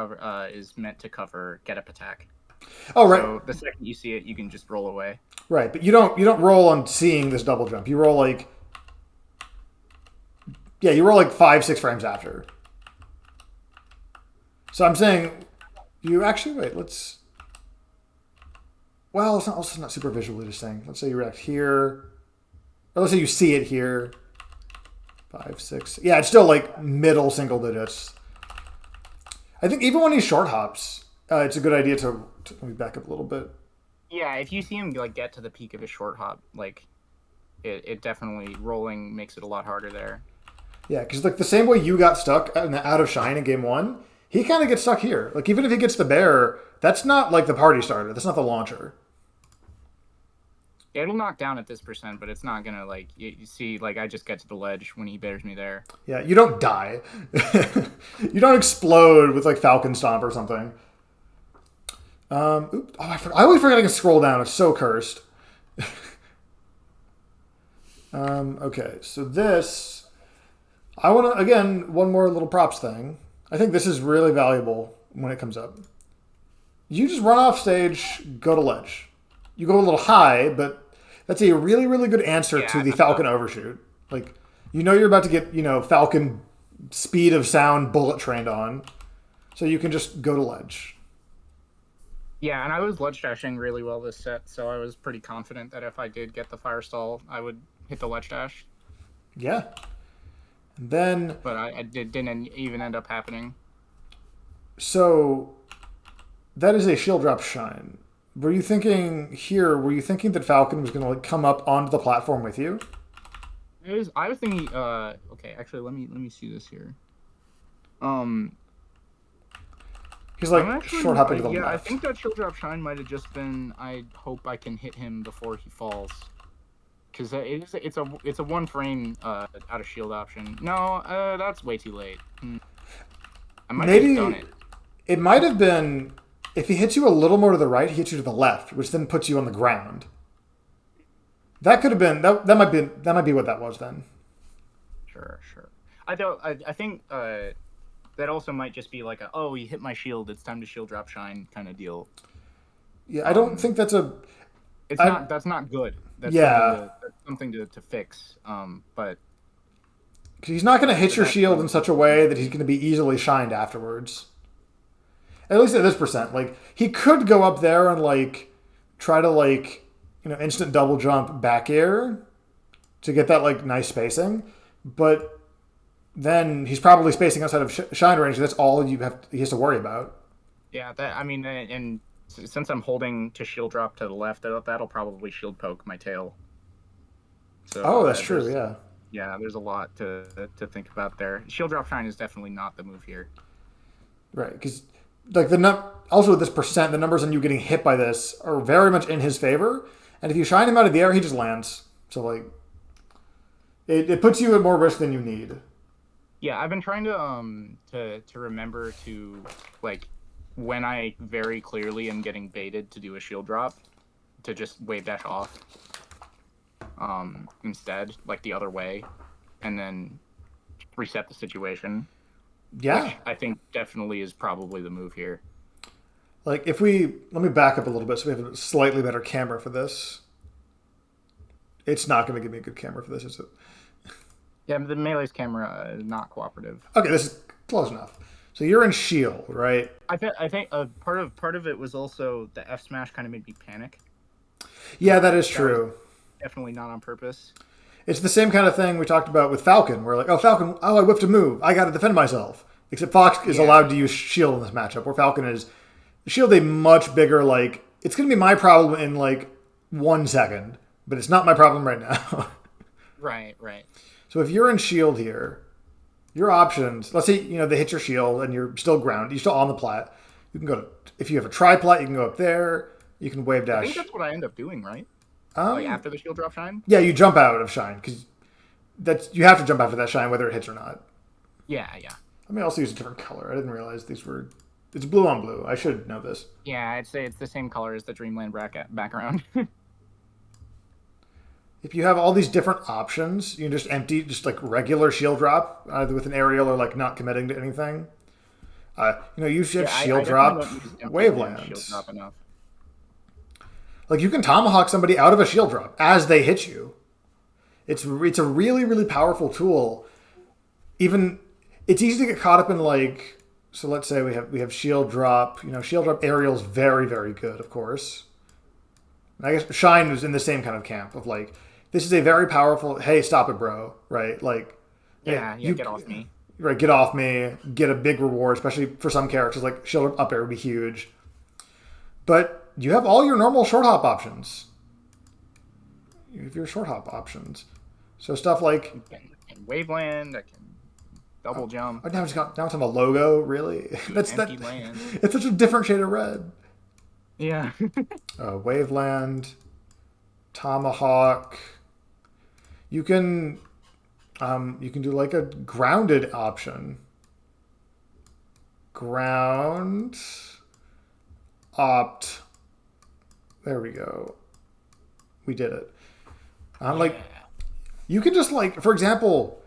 S1: is meant to cover get up attack.
S2: Oh, right.
S1: So the second you see it, you can just roll away.
S2: Right, but you don't roll on seeing this double jump. You roll like 5-6 frames after. So I'm saying you actually wait. Well, it's also not super visually distinct. Let's say you react here, or let's say you see it here. 5, 6. Yeah, it's still like middle single digits. I think even when he short hops, it's a good idea to let me back up a little bit.
S1: Yeah, if you see him like get to the peak of his short hop, like it definitely rolling makes it a lot harder there.
S2: Yeah, because like the same way you got stuck out of Shine in game 1, he kind of gets stuck here. Like even if he gets the bear, that's not like the party starter. That's not the launcher.
S1: It'll knock down at this percent, but it's not gonna like you see like I just get to the ledge when he bears me there.
S2: Yeah, you don't die. You don't explode with like Falcon Stomp or something. Oops. Oh, I always forget I can scroll down. It's so cursed. Okay, so this I want to again one more little props thing. I think this is really valuable when it comes up. You just run off stage, go to ledge. You go a little high, but that's a really, really good answer to the Falcon overshoot. Like, you know you're about to get, Falcon speed of sound bullet trained on. So you can just go to ledge.
S1: Yeah, and I was ledge dashing really well this set, so I was pretty confident that if I did get the fire stall, I would hit the ledge dash.
S2: Yeah. And then...
S1: But it didn't even end up happening.
S2: So, that is a shield drop Shine. Were you thinking that Falcon was going to like come up onto the platform with you?
S1: I was thinking. Okay, actually, let me see this here.
S2: He's like short hopping to the left.
S1: Yeah, I think that shield drop Shine might have just been. I hope I can hit him before he falls, because it's a 1 frame out of shield option. No, that's way too late. I might have done it.
S2: It might have been. If he hits you a little more to the right, he hits you to the left, which then puts you on the ground. That could have been that might be what that was then.
S1: Sure. I think that also might just be like you hit my shield, it's time to shield drop Shine kind of deal.
S2: Yeah, I don't think that's a.
S1: That's not good. That's something to fix. But
S2: because he's not going to hit your shield in such a way that he's going to be easily shined afterwards. At least at this percent, like he could go up there and like try to like instant double jump back air to get that like nice spacing. But then he's probably spacing outside of shine range. That's all he has to worry about.
S1: Yeah, that I mean, and since I'm holding to shield drop to the left, that'll probably shield poke my tail. So
S2: Oh, that's true. Yeah.
S1: Yeah, there's a lot to think about there. Shield drop shine is definitely not the move here.
S2: Right, because like also with this percent, the numbers on you getting hit by this are very much in his favor. And if you shine him out of the air, he just lands. So like, it puts you at more risk than you need.
S1: Yeah, I've been trying to remember to like when I very clearly am getting baited to do a shield drop, to just wave dash off instead, like the other way, and then reset the situation.
S2: Yeah.
S1: Which I think definitely is probably the move here.
S2: Like let me back up a little bit so we have a slightly better camera for this. It's not going to give me a good camera for this, is it?
S1: Yeah, the Melee's camera is not cooperative.
S2: Okay, this is close enough. So you're in shield, right?
S1: I think part of it was also the F smash kind of made me panic.
S2: Yeah, that is true.
S1: Definitely not on purpose.
S2: It's the same kind of thing we talked about with Falcon, where like, oh, Falcon, I whiffed a move. I got to defend myself. Except Fox is allowed to use shield in this matchup, where Falcon is shield a much bigger, like, it's going to be my problem in like 1 second, but it's not my problem right now.
S1: Right.
S2: So if you're in shield here, your options, let's say, they hit your shield and you're still ground, you're still on the plat. You can go to, if you have a tri-plat, you can go up there. You can wave dash.
S1: I think that's what I end up doing, right? Like after the shield drop shine?
S2: Yeah, you jump out of shine because you have to jump after that shine whether it hits or not.
S1: Yeah.
S2: I may also use a different color. I didn't realize these were. It's blue on blue. I should know this.
S1: Yeah, I'd say it's the same color as the Dreamland background.
S2: If you have all these different options, you can just empty, just like regular shield drop, either with an aerial or like not committing to anything. You should have shield drop wavelands.
S1: Shield drop enough.
S2: Like you can tomahawk somebody out of a shield drop as they hit you. It's a really, really powerful tool. Even it's easy to get caught up in like, so let's say we have shield drop. Shield drop aerial's very, very good, of course. And I guess Shine was in the same kind of camp of like, this is a very powerful, hey, stop it, bro, right? Like,
S1: yeah, get off me.
S2: Right, get off me, get a big reward, especially for some characters, like shield up air would be huge. But you have all your normal short hop options. You have your short hop options. So stuff like...
S1: I can waveland, I can double jump.
S2: Now it's on a logo, really?
S1: Empty land.
S2: It's such a different shade of red.
S1: Yeah.
S2: Waveland, Tomahawk. You can do like a grounded option. Ground, opt. There we go. We did it. Like, you can just like, for example,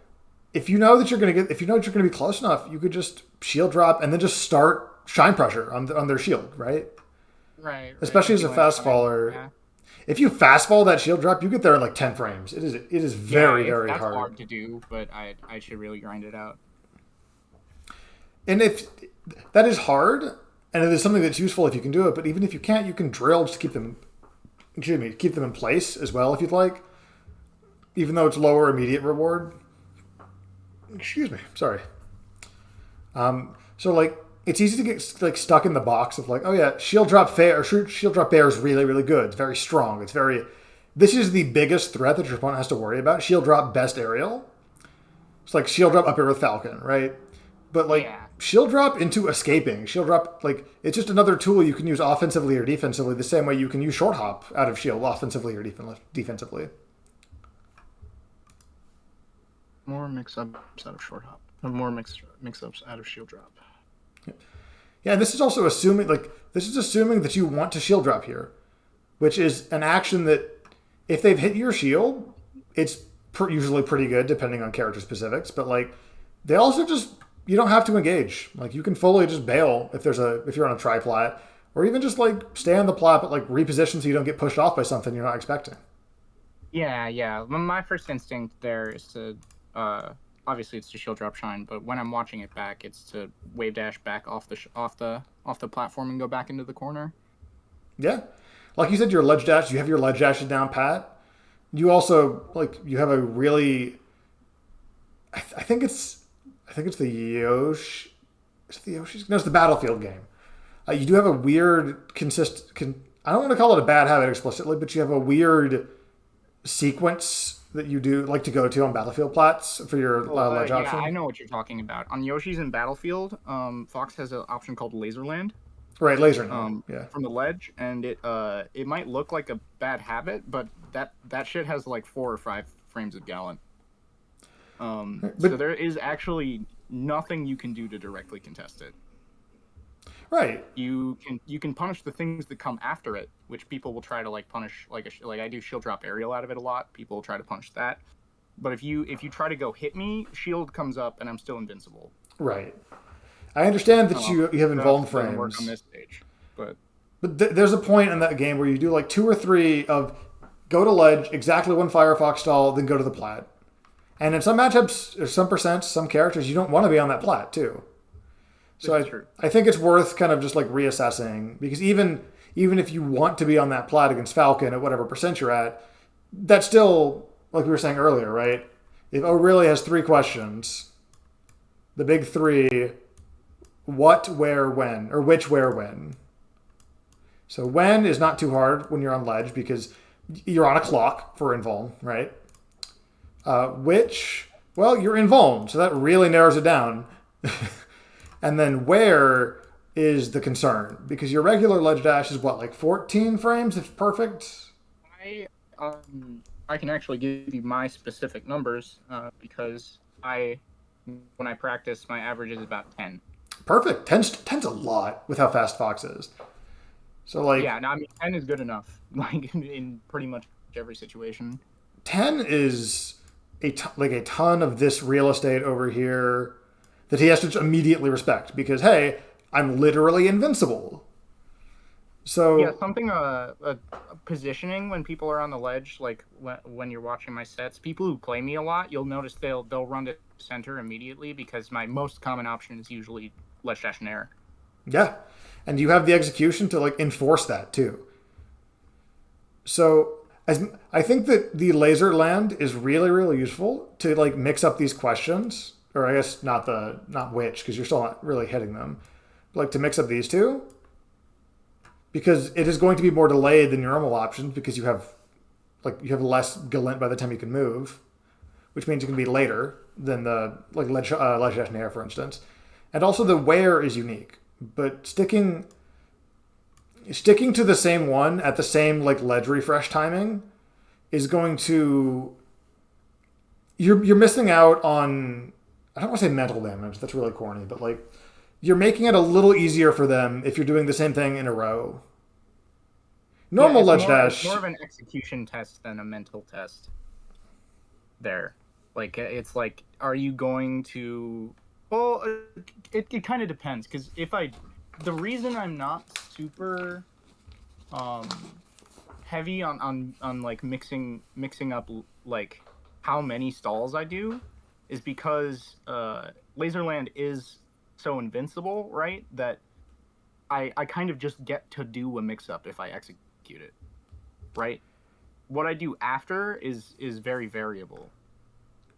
S2: if you know that you're gonna be close enough, you could just shield drop and then just start shine pressure on their shield, right?
S1: Right.
S2: Especially as a fast faller. Yeah. If you fast fall that shield drop, you get there in like 10 frames. It is very, very hard.
S1: That's hard to do, but I should really grind it out.
S2: And if that is hard, and it is something that's useful if you can do it, but even if you can't, you can drill just keep them in place as well if you'd like. Even though it's lower immediate reward. Excuse me, sorry. So like it's easy to get like stuck in the box of like, oh yeah, shield drop bear is really, really good. It's very strong. This is the biggest threat that your opponent has to worry about. Shield drop best aerial. It's like shield drop up here with Falcon, right? But like shield drop into escaping. Shield drop, like it's just another tool you can use offensively or defensively the same way you can use short hop out of shield offensively or defensively.
S1: More mix-ups out of short hop. More mix-ups out of shield drop.
S2: Yeah, and this is also assuming that you want to shield drop here, which is an action that if they've hit your shield, it's usually pretty good depending on character specifics. But like, they also you don't have to engage. Like you can fully just bail if you're on a tri-plat, or even just like stay on the plat but like reposition so you don't get pushed off by something you're not expecting.
S1: Yeah. My first instinct there is to. Obviously, it's to shield drop shine, but when I'm watching it back, it's to wave dash back off the platform and go back into the corner.
S2: Yeah, like you said, your ledge dash. You have your ledge dashes down pat. You also like you have a really. I think it's. I think it's the Yoshi. Is it the Yoshi's? No, it's the Battlefield game. You do have a weird I don't want to call it a bad habit explicitly, but you have a weird sequence that you do like to go to on Battlefield plats for your ledge
S1: Yeah, I
S2: option.
S1: know what you're talking about. On Yoshi's in Battlefield, Fox has an option called Laserland,
S2: Right, laser land. Yeah.
S1: from the ledge, and it might look like a bad habit, but that shit has like 4 or 5 frames a gallon. So
S2: But
S1: there is actually nothing you can do to directly contest it.
S2: right.
S1: You can punish the things that come after it, which people will try to like punish. Like I do shield drop aerial out of it a lot. People will try to punish that. But if you try to go hit me, shield comes up and I'm still invincible.
S2: Right. I understand that you have involved
S1: Doesn't work on
S2: frames,
S1: this stage, but
S2: but there's a point in that game where you do like 2 or 3 of go to ledge, exactly one Firefox stall, then go to the plat. And in some matchups, or some percents, some characters, you don't want to be on that plat too. So I think it's worth kind of just like reassessing because even if you want to be on that plat against Falcon at whatever percent you're at, that's still like we were saying earlier, right? If O really has 3 questions, the big 3: what, where, when, or which, where, when. So when is not too hard when you're on ledge because you're on a clock for invuln, right? Which, well, you're invuln, so that really narrows it down. And then where is the concern because your regular ledge dash is what, like 14 frames if perfect.
S1: I I can actually give you my specific numbers because when I practice, my average is about 10.
S2: Perfect. Ten's a lot with how fast Fox is. So like
S1: Yeah, no, I mean 10 is good enough, like in pretty much every situation.
S2: 10 is like a ton of this real estate over here that he has to immediately respect because hey, I'm literally invincible.
S1: Yeah,
S2: So
S1: something positioning when people are on the ledge, like when you're watching my sets, people who play me a lot, you'll notice they'll run to center immediately because my most common option is usually ledge dash nair.
S2: yeah, and you have the execution to like enforce that too. So as I think that the laser land is really useful to like mix up these questions, or I guess not which because you're still not really hitting them, but like to mix up these two because it is going to be more delayed than your normal options because you have less galint by the time you can move, which means it can be later than the like ledge dash nair for instance, and also the where is unique, but sticking to the same one at the same like ledge refresh timing is going to you're missing out on I don't want to say mental damage, that's really corny, but like you're making it a little easier for them if you're doing the same thing in a row. Normal ledge
S1: It's
S2: dash.
S1: more of an execution test than a mental test. There, like it's like, are you going to? Well, it kind of depends because the reason I'm not super um heavy on like mixing up like how many stalls I do is because Laserland is so invincible, right? That I kind of just get to do a mix up if I execute it, right? What I do after is very variable,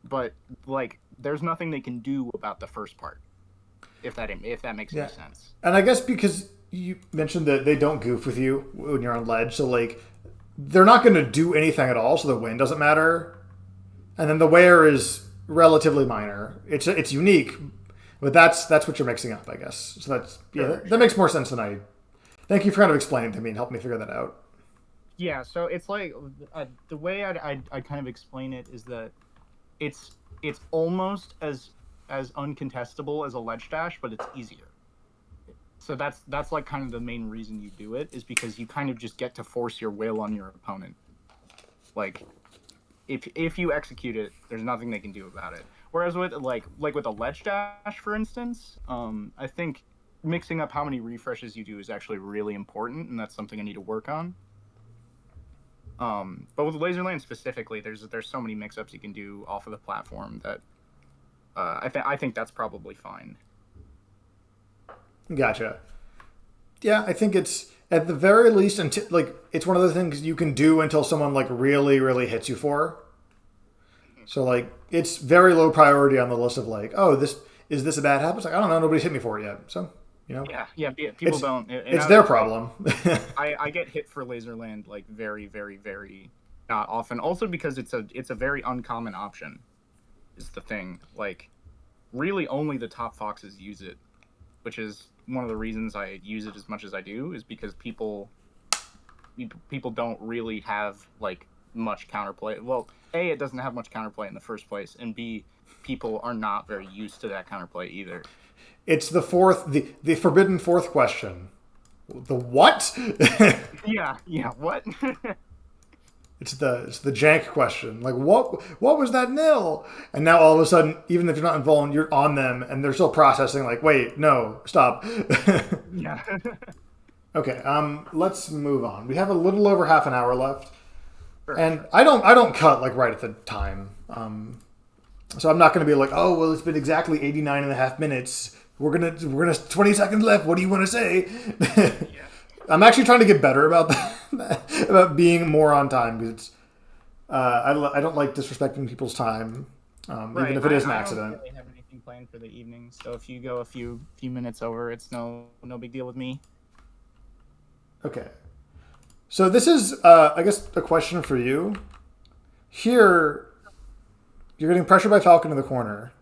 S1: but like there's nothing they can do about the first part if that makes any sense.
S2: And I guess because you mentioned that they don't goof with you when you're on ledge, so like they're not going to do anything at all, so the win doesn't matter. And then the where is relatively minor. It's unique, but that's what you're mixing up, I guess. So that makes more sense than I. Thank you for kind of explaining to me and helping me figure that out.
S1: Yeah, so it's like the way I kind of explain it is that it's almost as uncontestable as a ledge dash, but it's easier. So that's like kind of the main reason you do it is because you kind of just get to force your will on your opponent. Like if you execute it, there's nothing they can do about it. Whereas with like with a ledge dash, for instance, I think mixing up how many refreshes you do is actually really important, and that's something I need to work on. But with Laserland specifically, there's so many mix-ups you can do off of the platform that I think that's probably fine.
S2: Gotcha. Yeah, I think At the very least, until like it's one of the things you can do until someone like really, really hits you for. So like it's very low priority on the list of like, oh, this a bad habit? It's like I don't know, nobody's hit me for it yet. So
S1: People
S2: it's
S1: don't. And
S2: it's
S1: I
S2: their
S1: was like,
S2: problem.
S1: I get hit for Laserland like very, very, very not often. Also because it's a very uncommon option. Is the thing. Like really only the top foxes use it, which is one of the reasons I use it as much as I do, is because people don't really have like much counterplay. Well, A, it doesn't have much counterplay in the first place, and B, people are not very used to that counterplay either.
S2: It's the forbidden fourth question. The what?
S1: Yeah, what?
S2: It's the jank question. Like what was that nil? And now all of a sudden, even if you're not involved, you're on them and they're still processing like, wait, no, stop.
S1: Yeah.
S2: Okay, let's move on. We have a little over half an hour left.
S1: Sure,
S2: And
S1: sure.
S2: I don't cut like right at the time. So I'm not going to be like, oh, well, it's been exactly 89 and a half minutes. We're gonna 20 seconds left. What do you want to say?
S1: Yeah.
S2: I'm actually trying to get better about that, about being more on time because it's I don't like disrespecting people's time,
S1: Right.
S2: even if it is an
S1: I
S2: accident.
S1: don't really have anything planned for the evening, so if you go a few minutes over, it's no big deal with me.
S2: Okay. So this is, I guess, a question for you. Here, you're getting pressured by Falcon in the corner.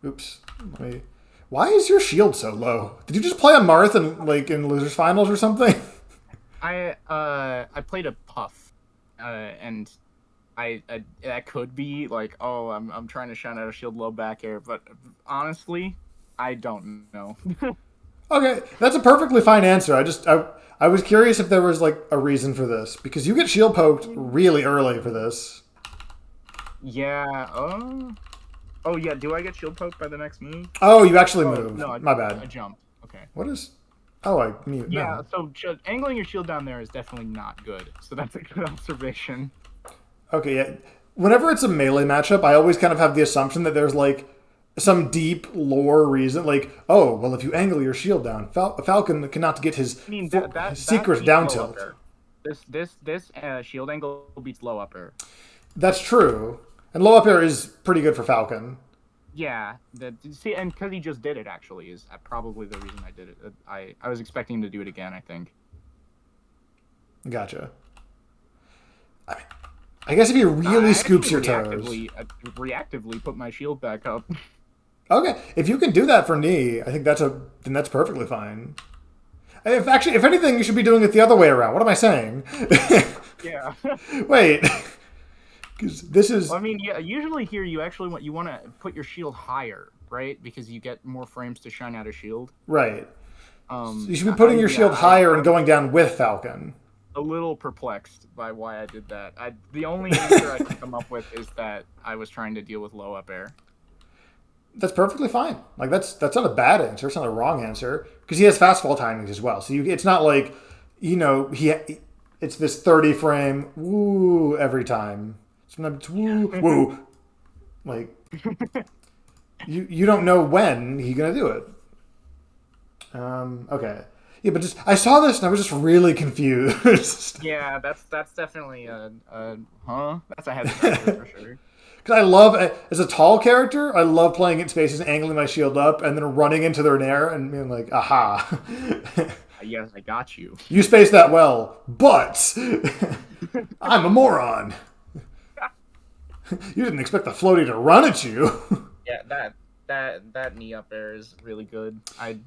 S2: Oops. Why is your shield so low? Did you just play a Marth in losers finals or something?
S1: I played a puff, and I that could be like, oh, I'm trying to shine out a shield low back air, but honestly, I don't know.
S2: Okay, that's a perfectly fine answer. I was curious if there was like a reason for this because you get shield poked really early for this.
S1: Yeah. Oh yeah. Do I get shield poked by the next move?
S2: Oh, you actually moved.
S1: No,
S2: My
S1: I
S2: bad.
S1: jumped. Okay.
S2: What is? Oh, I mute.
S1: Yeah.
S2: No.
S1: So angling your shield down there is definitely not good. So that's a good observation.
S2: Okay, yeah. Whenever it's a melee matchup, I always kind of have the assumption that there's like some deep lore reason, like, oh, well, if you angle your shield down, Falcon cannot get his,
S1: I mean
S2: his secret down
S1: low
S2: tilt.
S1: upper. This shield angle beats low upper.
S2: That's true, and low up air is pretty good for Falcon.
S1: Yeah, see, and because he just did it, actually, is probably the reason I did it. I was expecting him to do it again, I think.
S2: Gotcha. I guess if he really scoops your toes.
S1: Reactively put my shield back up.
S2: Okay, if you can do that for knee, I think then that's perfectly fine. If anything, you should be doing it the other way around. What am I saying?
S1: Yeah.
S2: Wait, because this is.
S1: Well, I mean, yeah. Usually here, you want to put your shield higher, right? Because you get more frames to shine out a shield.
S2: Right. So you should be putting your shield higher and going down with Falcon.
S1: A little perplexed by why I did that. The only answer I can come up with is that I was trying to deal with low up air.
S2: That's perfectly fine. Like that's not a bad answer. It's not a wrong answer because he has fast fall timings as well. So it's not like it's this 30 frame woo every time. Sometimes it's woo woo. Like you don't know when he's gonna do it. Okay. Yeah, but I saw this and I was just really confused.
S1: Yeah, that's definitely that's a head scratcher for sure.
S2: Because I love, as a tall character, I love playing in spaces, angling my shield up, and then running into their nair and being like, aha.
S1: Yes, I got you.
S2: You spaced that well, but I'm a moron. You didn't expect the floaty to run at you.
S1: Yeah, that knee up air is really good. I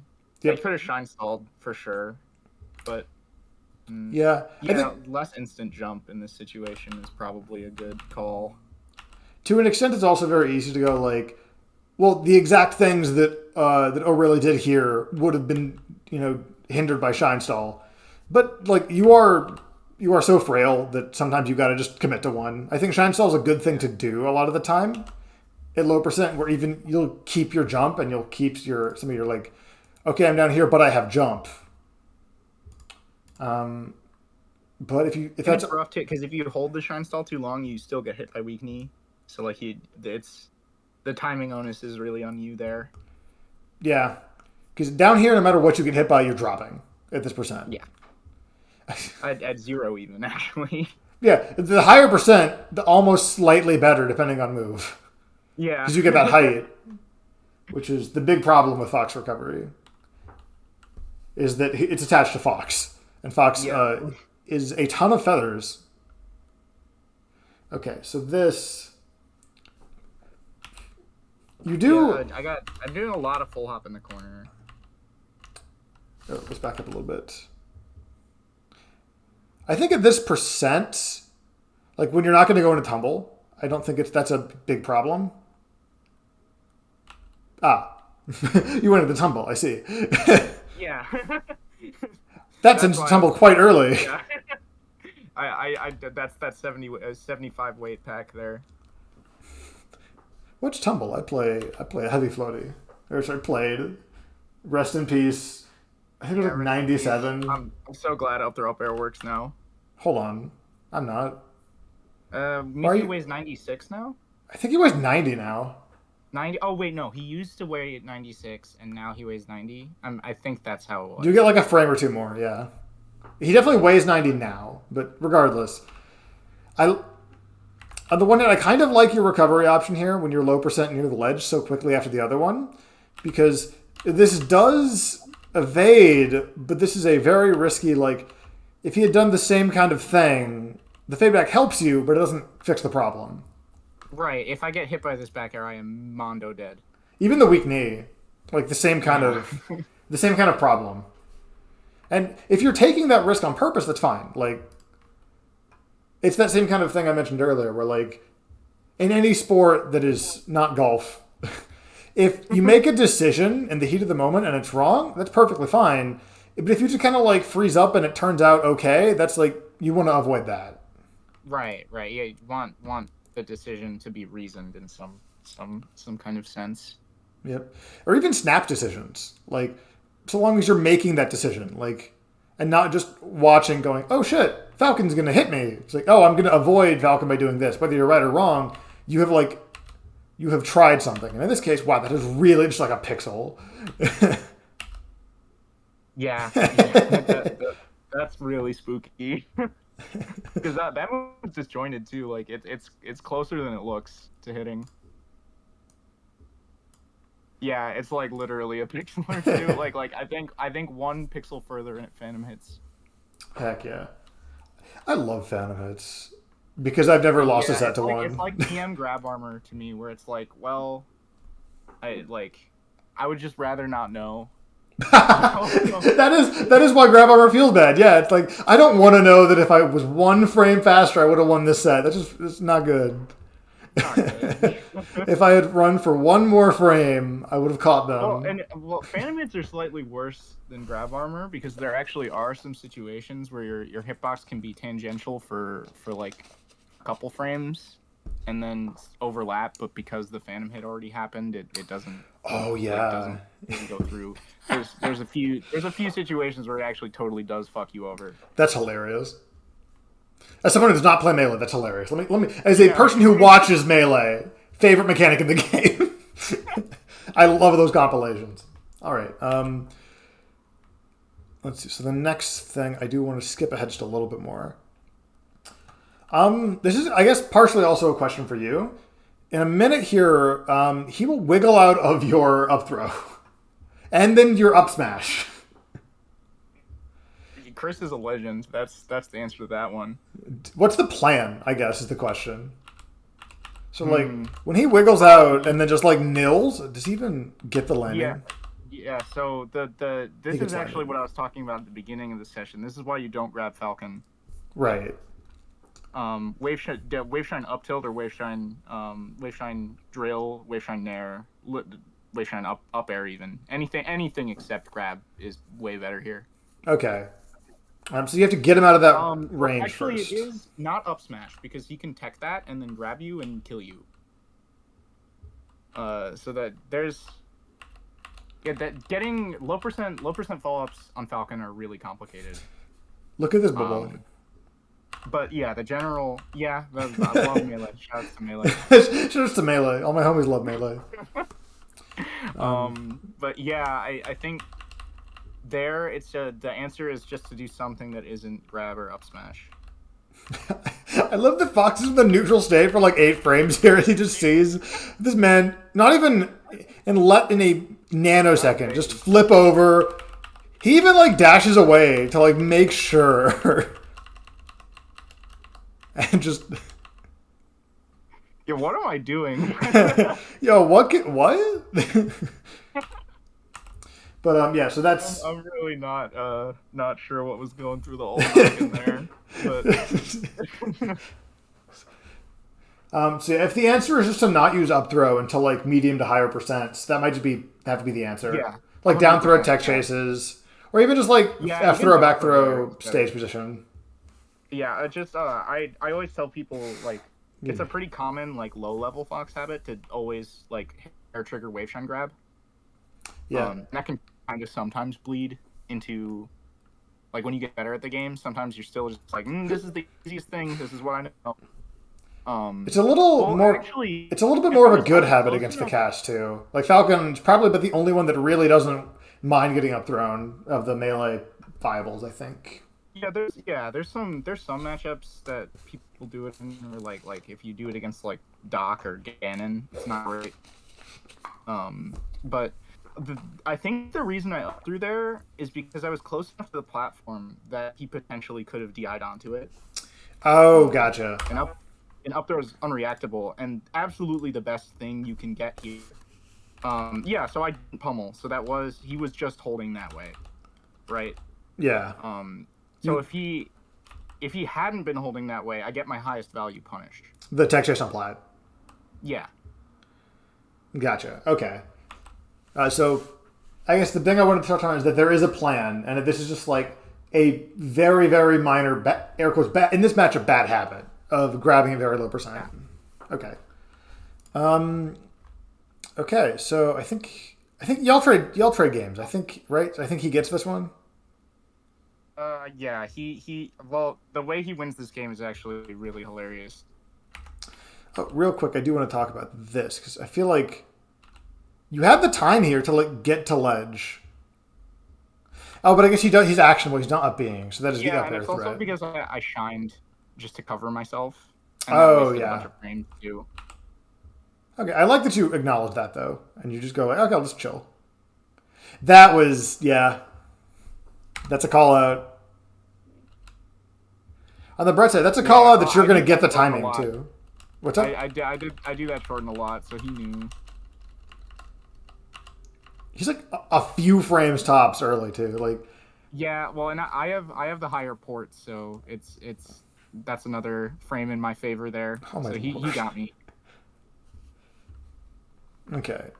S2: Yep.
S1: could have shine stalled for sure, but
S2: Yeah. I think,
S1: less instant jump in this situation is probably a good call.
S2: to an extent, it's also very easy to go like, well, the exact things that O'Reilly did here would have been, hindered by shine stall, but like you are so frail that sometimes you got to just commit to one. I think shine stall is a good thing to do a lot of the time at low percent, where even you'll keep your jump and you'll keep some of your like, okay, I'm down here, but I have jump. But if that's
S1: rough too, because if you hold the shine stall too long, you still get hit by weak knee. So like it's the timing onus is really on you there.
S2: Yeah, because down here, no matter what you get hit by, you're dropping. at this percent.
S1: Yeah. At 0 even, actually.
S2: Yeah, the higher percent, the almost slightly better depending on move.
S1: Yeah.
S2: Because you get that height, which is the big problem with Fox recovery, is that it's attached to Fox. And Fox is a ton of feathers. Okay, so this... You do...
S1: Yeah, I'm doing a lot of full hop in the corner.
S2: Oh, let's back up a little bit. I think at this percent, like when you're not going to go into tumble, I don't think that's a big problem. Ah, you went into tumble. I see.
S1: Yeah.
S2: That's into tumble quite early.
S1: Yeah. That's that 75 weight pack there.
S2: Which tumble? I play a heavy floaty. Or sorry, played. Rest in peace. I think it was like 97.
S1: I'm so glad up air works now.
S2: Hold on. I'm not.
S1: Mickey weighs 96 now?
S2: I think he weighs 90 now.
S1: 90? Oh, wait, no. He used to weigh 96, and now he weighs 90. I think that's how it was.
S2: You get like a frame or two more, yeah. He definitely weighs 90 now, but regardless. On the one hand, I kind of like your recovery option here when you're low percent near the ledge so quickly after the other one, because this does evade, but this is a very risky, like, if he had done the same kind of thing, the fade back helps you, but it doesn't fix the problem.
S1: Right. If I get hit by this back air, I am mondo dead.
S2: Even the weak knee, like the same kind of problem. And if you're taking that risk on purpose, that's fine. Like, it's that same kind of thing I mentioned earlier, where like in any sport that is not golf, if you make a decision in the heat of the moment and it's wrong, that's perfectly fine. But if you just kind of like freeze up and it turns out okay, that's like, you want to avoid that.
S1: Right. Yeah, you want the decision to be reasoned in some kind of sense.
S2: Yep. Or even snap decisions. Like, so long as you're making that decision, like, and not just watching going, oh shit, Falcon's going to hit me. It's like, oh, I'm going to avoid Falcon by doing this. Whether you're right or wrong, you have tried something. And in this case, wow, that is really just like a pixel.
S1: Yeah. That's really spooky. Because that move's disjointed too. Like it's closer than it looks to hitting. Yeah, it's like literally a pixel or two. like I think 1 pixel further and it phantom hits.
S2: Heck yeah. I love phantom hits. Because I've never lost a set to one.
S1: It's like PM grab armor to me, where it's like, well, I would just rather not know.
S2: that is why grab armor feels bad. Yeah, it's like, I don't want to know that if I was 1 frame faster, I would have won this set. It's not good.
S1: Not good.
S2: If I had run for 1 more frame, I would have caught them.
S1: Phantom hits are slightly worse than grab armor because there actually are some situations where your hitbox can be tangential for like a couple frames and then overlap, but because the phantom hit already happened, it doesn't.
S2: Oh yeah,
S1: doesn't go through. There's a few situations where it actually totally does fuck you over.
S2: That's hilarious. As someone who does not play Melee, that's hilarious. Let me as a person who watches Melee, favorite mechanic in the game. I love those compilations. All right. Let's see. So the next thing, I do want to skip ahead just a little bit more. This is, I guess, partially also a question for you. In a minute here, he will wiggle out of your up throw. And then your up smash.
S1: Chris is a legend. That's the answer to that one.
S2: What's the plan, I guess, is the question. So, like, when he wiggles out and then just, like, nils, does he even get the landing?
S1: Yeah, so this is actually what I was talking about at the beginning of the session. This is why you don't grab Falcon.
S2: Right.
S1: Wave shine up tilt or wave shine drill, wave shine nair, wave shine up air even. Anything except grab is way better here.
S2: Okay. So you have to get him out of that range
S1: actually,
S2: first.
S1: It is not up smash because he can tech that and then grab you and kill you. So that there's that getting low percent follow-ups on Falcon are really complicated.
S2: Look at this bubble.
S1: But yeah, the general, I love Melee. Shouts to Melee.
S2: Shouts to Melee. All my homies love Melee.
S1: But yeah, I think there, the answer is just to do something that isn't grab or up smash.
S2: I love that Fox is in the neutral state for like 8 frames here. He just sees this man, not even in a nanosecond, just flip over. He even like dashes away to like make sure, and just.
S1: Yeah, what am I doing?
S2: Yo, what? But yeah, so that's.
S1: I'm really not sure what was going through the old noggin there. But
S2: So if the answer is just to not use up throw until like medium to higher percents, that might just have to be the answer.
S1: Yeah,
S2: like down throw tech
S1: yeah.
S2: chases, or even just like F throw, back throw, stage position.
S1: Yeah, just I always tell people like it's a pretty common like low level Fox habit to always like air trigger wave shine grab.
S2: Yeah,
S1: and that can kind of sometimes bleed into like when you get better at the game. Sometimes you're still just like, this is the easiest thing. This is what I know.
S2: It's a little more.
S1: Actually,
S2: it's a little bit more of a good habit against the cast too. Like Falcon's probably, but the only one that really doesn't mind getting up thrown of the melee viables, I think.
S1: There's some matchups that people do it in, or like if you do it against like Doc or Ganon, it's not great. But I think the reason I up threw there is because I was close enough to the platform that he potentially could have DI'd onto it.
S2: Oh, gotcha.
S1: And up throw is unreactable and absolutely the best thing you can get here. So I didn't pummel. So he was just holding that way, right?
S2: Yeah.
S1: So if he hadn't been holding that way, I get my highest value punished.
S2: The tech chase on plat.
S1: Yeah.
S2: Gotcha. Okay. So I guess the thing I wanted to touch on is that there is a plan, and this is just like a very, very minor, air quotes, in this matchup, bad habit of grabbing a very low percent. Okay. Okay. So I think y'all trade games. I think, right? I think he gets this one.
S1: Yeah. Well, the way he wins this game is actually really hilarious.
S2: Oh, real quick, I do want to talk about this because I feel like you have the time here to like get to ledge. Oh, but I guess he does. He's actionable. He's not up being, so that is the up air
S1: it's
S2: threat.
S1: also because I shined just to cover myself.
S2: And a bunch
S1: of frames too.
S2: Okay, I like that you acknowledge that though, and you just go like, okay, let's chill. That was that's a call out. On the bright side, that's a call out that you're going to get the timing too. What's up?
S1: I do that Jordan a lot, so he knew.
S2: He's like a few frames tops early too. Like,
S1: yeah, well, and I have the higher port, so that's another frame in my favor there.
S2: Oh my
S1: so he got me.
S2: Okay.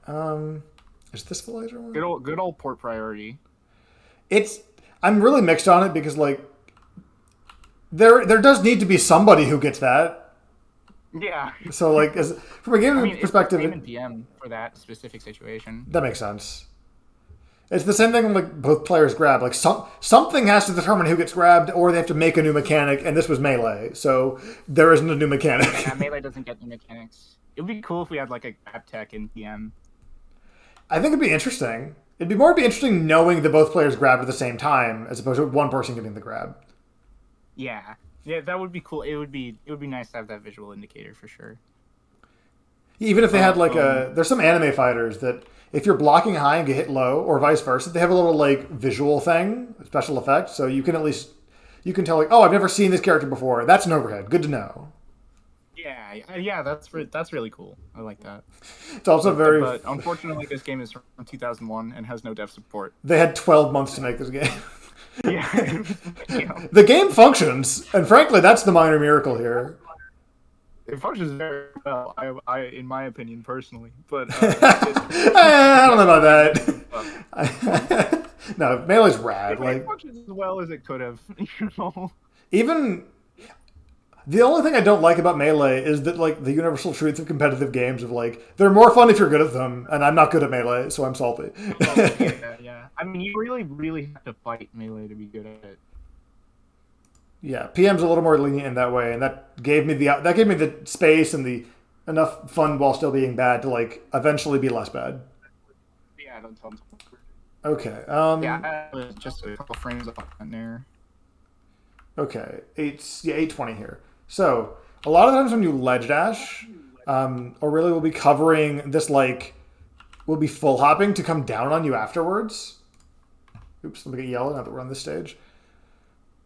S2: Is this the laser one?
S1: Good old port priority.
S2: I'm really mixed on it because like there does need to be somebody who gets that.
S1: Yeah.
S2: So like from a game perspective,
S1: it's the same in PM for that specific situation.
S2: That makes sense. It's the same thing when like both players grab. Like something has to determine who gets grabbed, or they have to make a new mechanic. And this was Melee, so there isn't a new mechanic.
S1: Yeah, Melee doesn't get new mechanics. It would be cool if we had like a grab tech in PM.
S2: I think it'd be interesting. It'd be interesting knowing that both players grabbed at the same time, as opposed to one person getting the grab.
S1: Yeah, that would be cool. It would be nice to have that visual indicator for sure.
S2: Even if they had like there's some anime fighters that if you're blocking high and get hit low, or vice versa, they have a little like visual thing, special effect, so you can tell like, oh, I've never seen this character before. That's an overhead. Good to know.
S1: Yeah, that's really cool. I like that.
S2: It's also
S1: but unfortunately, this game is from 2001 and has no dev support.
S2: They had 12 months to make this game.
S1: Yeah.
S2: The game functions, and frankly, that's the minor miracle here.
S1: It functions very well, I in my opinion, personally. But
S2: I don't know about that. No, Melee's rad.
S1: It functions as well as it could have.
S2: Even the only thing I don't like about Melee is that like the universal truth of competitive games of like they're more fun if you're good at them, and I'm not good at Melee, so I'm salty.
S1: Yeah. I mean, you really, really have to fight Melee to be good at it.
S2: Yeah, PM's a little more lenient in that way, and that gave me the space and the enough fun while still being bad to like eventually be less bad.
S1: Yeah, don't tell me.
S2: Okay.
S1: Yeah, I was just a couple frames off on there.
S2: Okay. 820 here. So a lot of times when you ledge dash, Aurelia will be covering this like will be full hopping to come down on you afterwards. Oops, let me get yellow now that we're on this stage.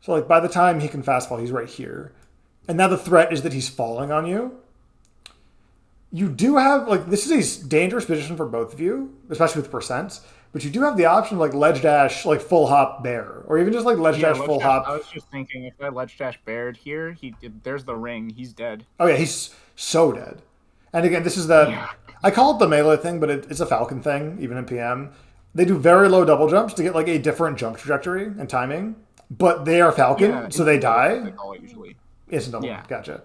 S2: So like by the time he can fast fall, he's right here. And now the threat is that he's falling on you. You do have like this is a dangerous position for both of you, especially with percents. But you do have the option of like ledge dash, like full hop bear, or even just like ledge dash full hop.
S1: I was just thinking if I ledge dash bared here, there's the ring. He's dead.
S2: Oh yeah, he's so dead. And again, this is that
S1: Yeah.
S2: I call it the melee thing, but it's a Falcon thing, even in PM. They do very low double jumps to get like a different jump trajectory and timing, but they are Falcon,
S1: Yeah,
S2: so they die.
S1: They call it usually.
S2: Instant double.
S1: Yeah.
S2: Gotcha.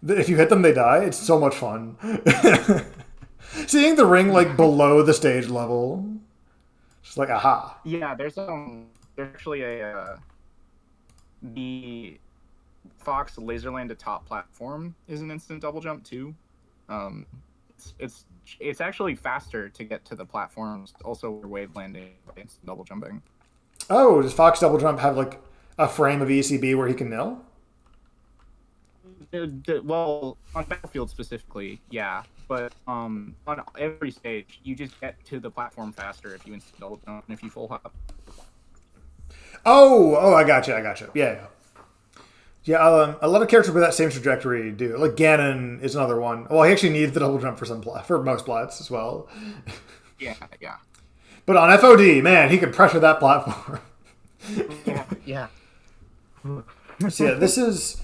S2: If you hit them, they die. It's so much fun. Seeing the ring like below the stage level, just like aha.
S1: Yeah, there's actually a the Fox Laserland to top platform is an instant double jump too. Um, it's actually faster to get to the platforms. Also, wave landing by instant double jumping.
S2: Oh, does Fox double jump have like a frame of ECB where he can nil?
S1: Well, on Battlefield specifically, yeah. But on every stage, you just get to the platform faster if you instant double jump and if you full hop.
S2: Oh, I gotcha. Yeah. A lot of characters with that same trajectory do. Like Ganon is another one. Well, he actually needs the double jump for most plats as well.
S1: Yeah.
S2: But on FOD, man, he can pressure that platform.
S1: Yeah.
S2: So yeah, this is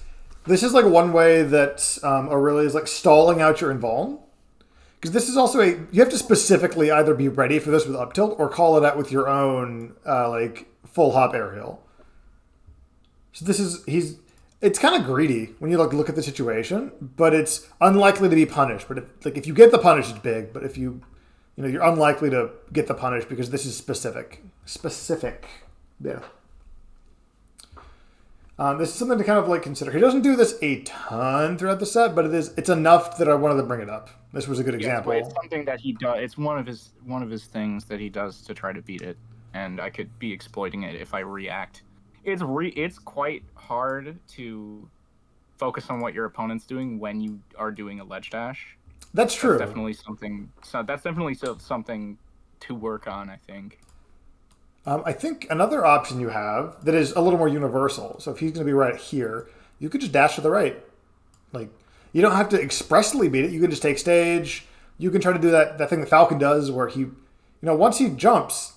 S2: like one way that Aurelia is like stalling out your invuln. Because this is also you have to specifically either be ready for this with up tilt or call it out with your own like full hop aerial. So it's kind of greedy when you look at the situation, but it's unlikely to be punished. But if you get the punish, it's big. But if you're unlikely to get the punish because this is specific. Yeah. This is something to kind of like consider. He doesn't do this a ton throughout the set, but it's enough that I wanted to bring it up. This was a good example.
S1: It's something that he does. It's one of his things that he does to try to beat it, and I could be exploiting it if I react. It's quite hard to focus on what your opponent's doing when you are doing a ledge dash.
S2: That's true.
S1: That's definitely something to work on, I think.
S2: I think another option you have that is a little more universal. So if he's going to be right here, you could just dash to the right. Like you don't have to expressly beat it. You can just take stage. You can try to do that thing that Falcon does, where he, once he jumps,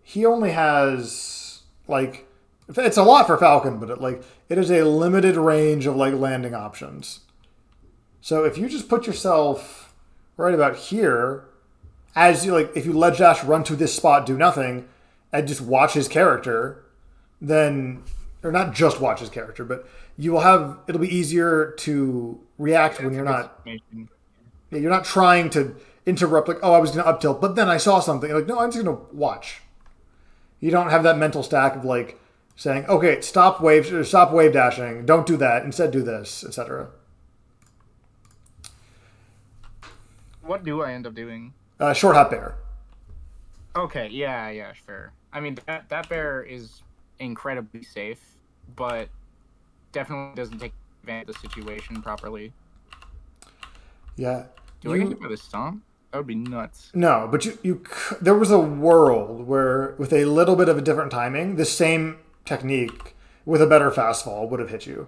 S2: he only has like it's a lot for Falcon, but it is a limited range of like landing options. So if you just put yourself right about here, as you if you ledge dash, run to this spot, do nothing, and just watch his character, then, or not just watch his character, but it'll be easier to react when you're not trying to interrupt, I was going to up tilt, but then I saw something. No, I'm just going to watch. You don't have that mental stack of saying, okay, stop wave dashing, don't do that, instead do this, etc.
S1: What do I end up doing?
S2: Short hop bear.
S1: Okay, yeah, sure. I mean, that bear is incredibly safe, but definitely doesn't take advantage of the situation properly.
S2: Yeah.
S1: Do I get to go to stomp? That would be nuts.
S2: No, but there was a world where, with a little bit of a different timing, the same technique with a better fast fall would have hit you.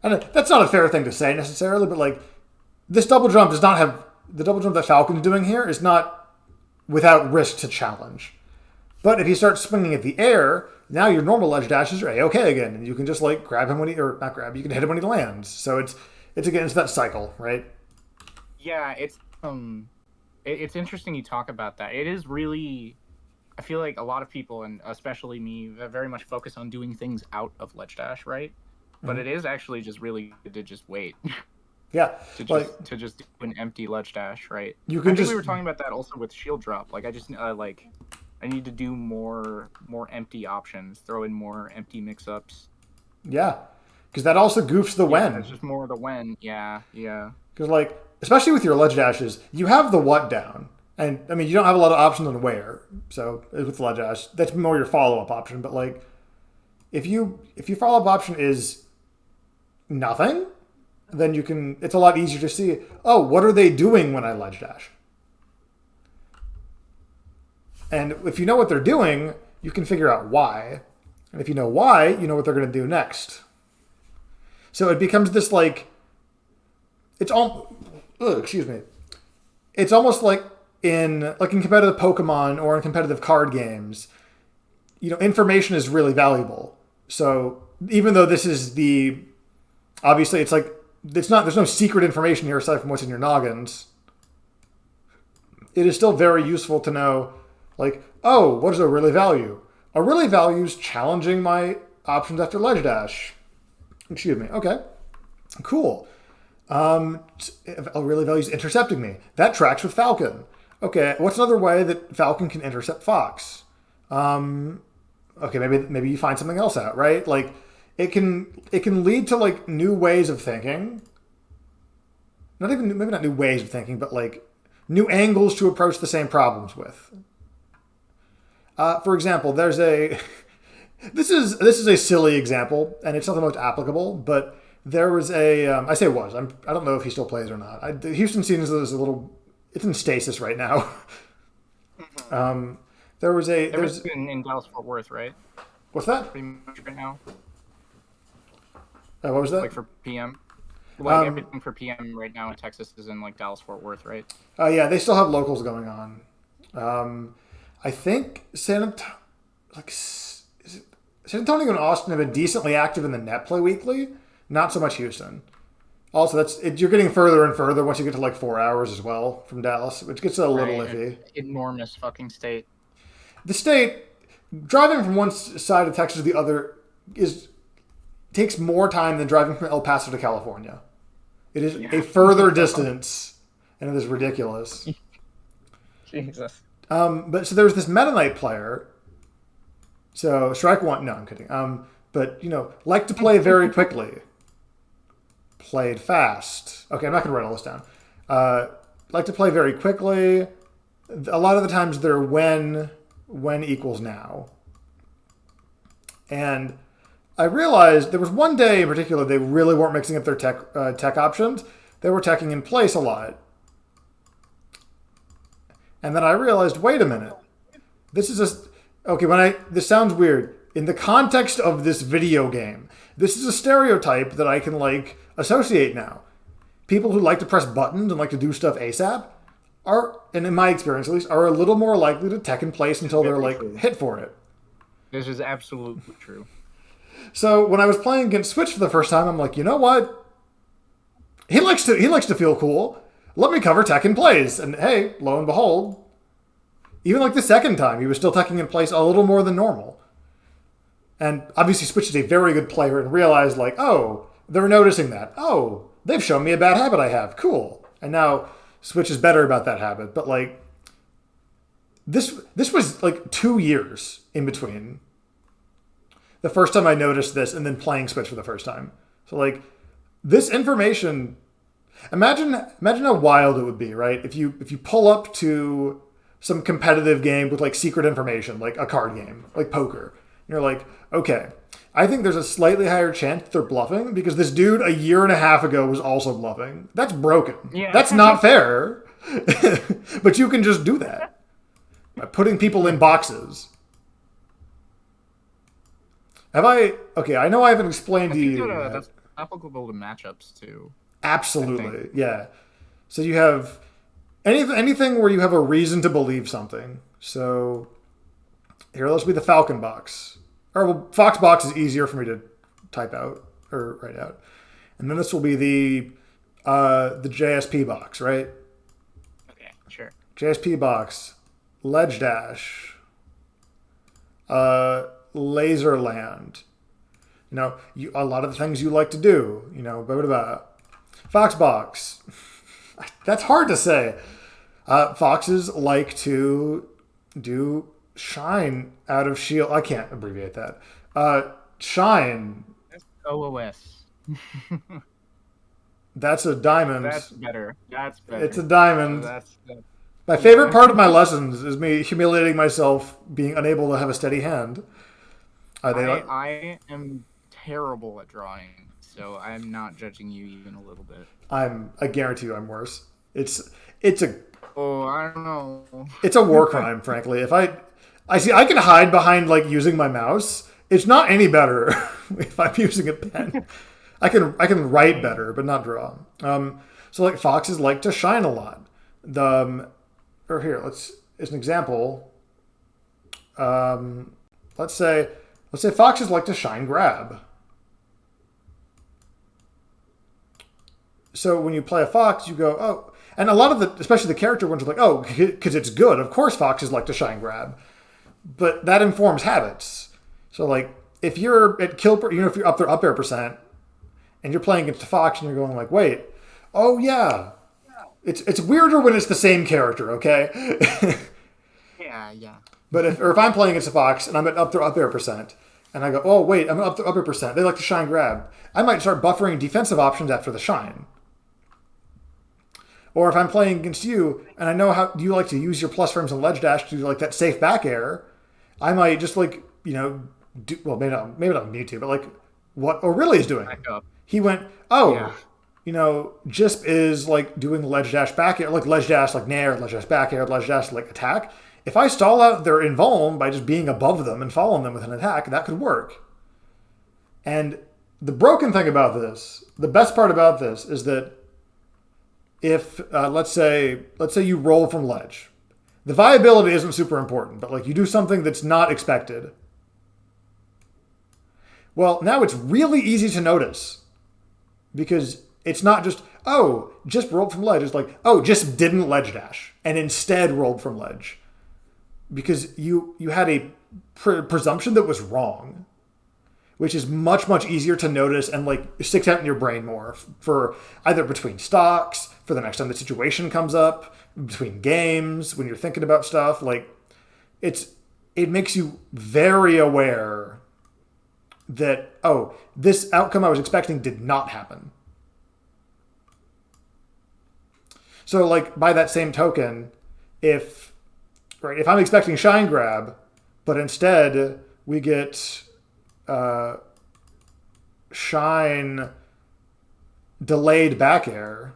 S2: And that's not a fair thing to say necessarily, but this double jump does not have the double jump that Falcon's doing here is not without risk to challenge. But if you start swinging at the air, now your normal ledge dashes are A-okay again, and you can just grab him or not grab, you can hit him when he lands. So it's again, it's that cycle, right?
S1: Yeah, it's interesting you talk about that. It is really, I feel like a lot of people, and especially me, very much focus on doing things out of ledge dash, right? But it is actually just really good to just wait.
S2: Yeah,
S1: to just do an empty ledge dash, right?
S2: You can
S1: we were talking about that also with shield drop. I need to do more empty options, throw in more empty mix-ups.
S2: Yeah, because that also goofs the when.
S1: It's just more the when. Yeah.
S2: Because especially with your ledge dashes, you have the what down. And I mean, you don't have a lot of options on where. So with ledge dash, that's more your follow up option. But like, if your follow up option is nothing, then you can. It's a lot easier to see. Oh, what are they doing when I ledge dash? And if you know what they're doing, you can figure out why. And if you know why, you know what they're going to do next. So it becomes this like, it's all. Excuse me. It's almost like in competitive Pokemon or in competitive card games, information is really valuable. So even though this is obviously it's like there's no secret information here aside from what's in your noggins. It is still very useful to know, like, oh, what does a really value? A really values challenging my options after ledge dash. Excuse me. Okay, cool. A really values intercepting me. That tracks with Falcon. Okay, what's another way that Falcon can intercept Fox? Okay, maybe you find something else out, right? Like it can lead to like new ways of thinking. Maybe not new ways of thinking, but like new angles to approach the same problems with. For example, there's a this is a silly example, and it's not the most applicable, but there was I say was I don't know if he still plays or not. The Houston scene is it's in stasis right now. There's
S1: in Dallas Fort Worth, right?
S2: What's that?
S1: Pretty much right now.
S2: What was that?
S1: Like for PM. Like everything for PM right now in Texas is in like Dallas Fort Worth, right?
S2: Yeah, they still have locals going on. I think San Antonio and Austin have been decently active in the net play weekly. Not so much Houston. Also, you're getting further and further once you get to like 4 hours as well from Dallas, which gets a little iffy.
S1: Enormous fucking state.
S2: The state, driving from one side of Texas to the other takes more time than driving from El Paso to California. It is a further distance, and it is ridiculous.
S1: Jesus.
S2: But so there was this Meta Knight player. So strike one. No, I'm kidding. But like to play very quickly. Played fast. Okay, I'm not going to write all this down. Like to play very quickly. A lot of the times they're when equals now. And I realized there was one day in particular they really weren't mixing up their tech options. They were teching in place a lot. And then I realized, wait a minute. This sounds weird. In the context of this video game, this is a stereotype that I can like associate now. People who like to press buttons and like to do stuff ASAP are, and in my experience at least, are a little more likely to tech in place until they're like hit for it.
S1: This is absolutely true.
S2: So when I was playing against Switch for the first time, I'm like, you know what? He likes to feel cool. Let me cover tech in place. And hey, lo and behold, even like the second time, he was still teching in place a little more than normal. And obviously Switch is a very good player and realized like, oh, they're noticing that. Oh, they've shown me a bad habit I have. Cool. And now Switch is better about that habit. But like, this was like 2 years in between the first time I noticed this and then playing Switch for the first time. So like, this information, imagine how wild it would be, right? If you pull up to some competitive game with like secret information, like a card game, like poker. You're like, okay, I think there's a slightly higher chance they're bluffing because this dude a year and a half ago was also bluffing. That's broken. Yeah. That's not fair. But you can just do that by putting people in boxes. Okay, I know I haven't explained to you.
S1: That's applicable to matchups too.
S2: Absolutely, yeah. So you have anything where you have a reason to believe something. So here, let's be the Falcon box. Or well, Fox box is easier for me to type out or write out. And then this will be the JSP box, right?
S1: Okay, sure.
S2: JSP box, ledge dash, laser land. A lot of the things you like to do. Blah, blah, blah. Fox box. That's hard to say. Foxes like to do shine out of shield. I can't abbreviate that. Shine.
S1: That's OOS.
S2: That's a diamond.
S1: That's better.
S2: It's a diamond. My favorite part of my lessons is me humiliating myself, being unable to have a steady hand. Are they like?
S1: I am terrible at drawing, so I'm not judging you even a little bit.
S2: I guarantee you, I'm worse. It's a
S1: Oh, I don't know.
S2: it's a war crime, frankly. If I see I can hide behind like using my mouse. It's not any better if I'm using a pen. I can write better, but not draw. So like foxes like to shine a lot. Or here, as an example. Let's say foxes like to shine grab. So when you play a fox, you go, oh, and a lot of especially the character ones are like, oh, because it's good. Of course, foxes like to shine grab, but that informs habits. So like if you're at kill, if you're up their up air percent, and you're playing against a fox, and you're going like, wait, oh yeah, it's weirder when it's the same character, okay?
S1: Yeah.
S2: But if I'm playing against a fox and I'm at up their up air percent, and I go, oh wait, I'm up their up air percent, they like to shine grab, I might start buffering defensive options after the shine. Or if I'm playing against you, and I know how you like to use your plus frames and ledge dash to do like that safe back air, I might just like, well, maybe not need to, but like what Aureli is doing. He went, JSP is like doing ledge dash back air, like ledge dash like nair, ledge dash back air, ledge dash like attack. If I stall out their invuln by just being above them and following them with an attack, that could work. And the broken thing about this, the best part about this is that if let's say you roll from ledge, the viability isn't super important, but like you do something that's not expected. Well, now it's really easy to notice because it's not just, oh, just rolled from ledge. It's like, oh, just didn't ledge dash and instead rolled from ledge because you had a presumption that was wrong, which is much, much easier to notice and like sticks out in your brain more for either between stocks, for the next time the situation comes up, between games, when you're thinking about stuff. Like it makes you very aware that, oh, this outcome I was expecting did not happen. So like by that same token, if I'm expecting shine grab, but instead we get shine delayed back air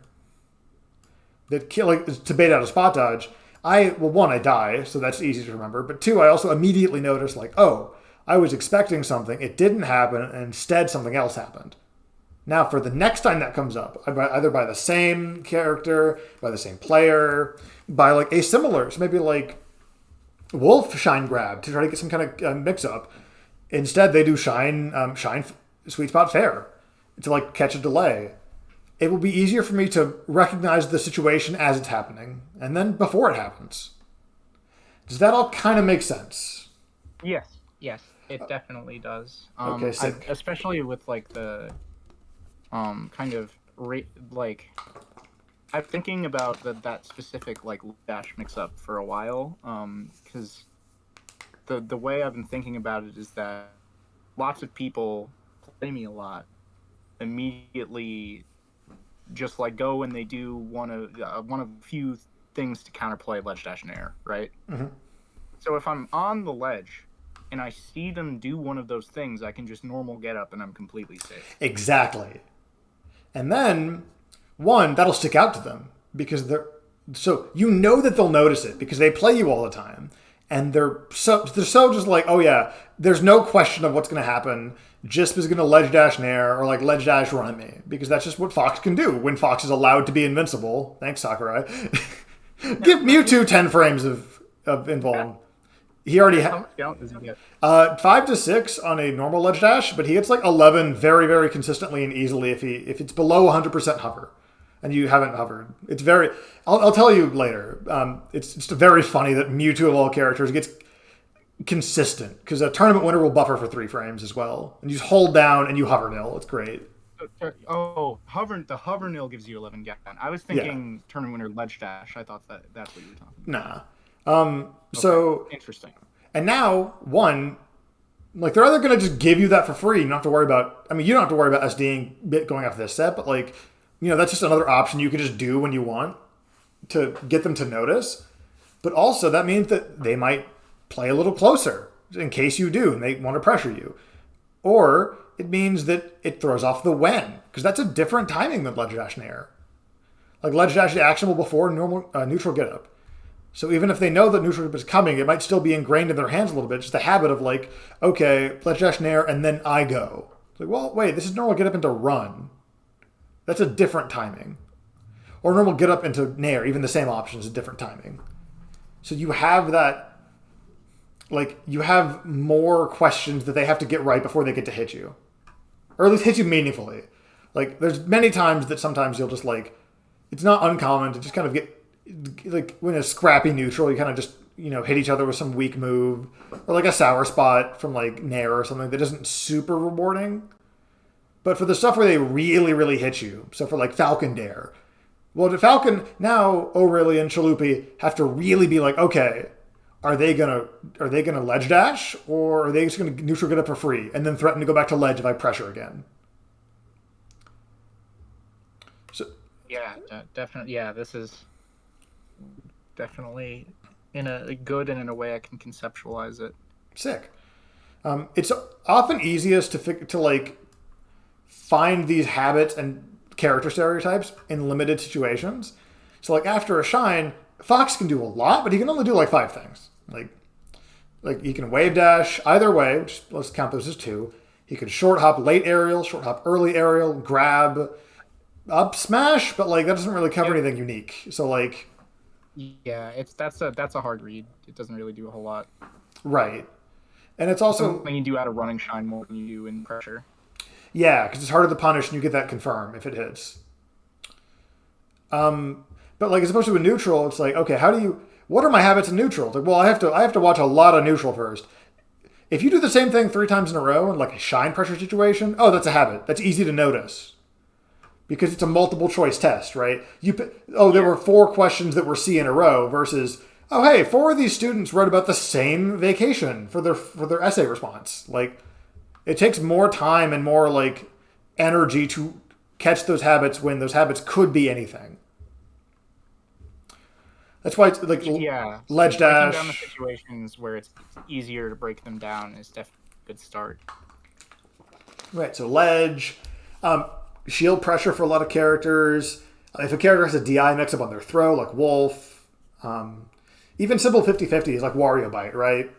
S2: that to bait out a spot dodge, I die, so that's easy to remember. But two, I also immediately noticed like, oh, I was expecting something, it didn't happen, and instead something else happened. Now for the next time that comes up, either by the same character, by the same player, by like a similar, so maybe like wolf shine grab to try to get some kind of mix up. Instead, they do shine sweet spot fair to like catch a delay. It will be easier for me to recognize the situation as it's happening and then before it happens. Does that all kind of make sense?
S1: Yes, it definitely does.
S2: Okay, sick.
S1: Especially with like the kind of like I'm thinking about that specific like dash mix up for a while because the way I've been thinking about it is that lots of people play me a lot immediately just like go and they do one of a few things to counterplay ledge dash and air, right?
S2: Mm-hmm.
S1: So if I'm on the ledge and I see them do one of those things, I can just normal get up and I'm completely safe.
S2: Exactly. And then one, that'll stick out to them because so you know that they'll notice it because they play you all the time. And they're so just like, oh yeah, there's no question of what's going to happen. JSP is going to ledge dash nair or like ledge dash run at me because that's just what Fox can do when Fox is allowed to be invincible. Thanks, Sakurai. Give Mewtwo 10 frames of invuln. He already
S1: How much count does he get?
S2: 5 to 6 on a normal ledge dash, but he gets like 11 very, very consistently and easily if it's below 100% hover. And you haven't hovered. It's very... I'll tell you later. It's just very funny that Mewtwo of all characters gets consistent. Because a tournament winner will buffer for 3 frames as well. And you just hold down and you hover nil. It's great.
S1: Oh, the hover nil gives you 11 count. I was thinking tournament winner ledge dash. I thought that's what you were talking about.
S2: Nah. So... Interesting. And now, like they're either going to just give you that for free. You don't have to worry about... I mean, you don't have to worry about SDing going off this set, but like... that's just another option you can just do when you want to get them to notice. But also that means that they might play a little closer in case you do and they want to pressure you. Or it means that it throws off the when, because that's a different timing than ledge dash nair. Like ledge dash is actionable before normal neutral get up. So even if they know that neutral get up is coming, it might still be ingrained in their hands a little bit. Just the habit of like, okay, ledge dash nair and then I go. It's like, well, wait, this is normal get up into run. That's a different timing. Or normal get up into nair, even the same option is a different timing. So you have that, like, you have more questions that they have to get right before they get to hit you. Or at least hit you meaningfully. Like, there's many times that sometimes you'll just, like, it's not uncommon to just kind of get, like, when a scrappy neutral, you kind of just, you know, hit each other with some weak move. Or, like, a sour spot from, like, nair or something that isn't super rewarding. But for the stuff where they really, really hit you, so for, like, Falcon Dare, well, the Falcon, now O'Reilly and Chalupi have to really be like, okay, are they gonna ledge dash, or are they just gonna neutral get up for free and then threaten to go back to ledge if I pressure again? So
S1: yeah, definitely. Yeah, this is definitely in a good and in a way I can conceptualize it.
S2: Sick. It's often easiest to like find these habits and character stereotypes in limited situations. So like after a shine, Fox can do a lot, but he can only do like 5 things. Like he can wave dash either way, which let's count those as 2. He can short hop late aerial, short hop early aerial, grab, up smash, but like that doesn't really cover anything unique. So like,
S1: yeah, that's a hard read. It doesn't really do a whole lot.
S2: Right, and it's also
S1: something you do out of running shine more than you do in pressure.
S2: Yeah, because it's harder to punish and you get that confirm if it hits. But like as opposed to a neutral, it's like, okay, what are my habits in neutral? It's like, well, I have to watch a lot of neutral first. If you do the same thing 3 times in a row in like a shine pressure situation, oh, that's a habit. That's easy to notice. Because it's a multiple choice test, right? There were 4 questions that were C in a row versus, oh, hey, 4 of these students wrote about the same vacation for their essay response. Like, it takes more time and more like energy to catch those habits when those habits could be anything. That's why it's like ledge dash.
S1: Breaking down the situations where it's easier to break them down is definitely a good start.
S2: Right, so ledge, shield pressure for a lot of characters. If a character has a DI mix up on their throw, like Wolf, even simple 50-50 is like Wario Bite, right?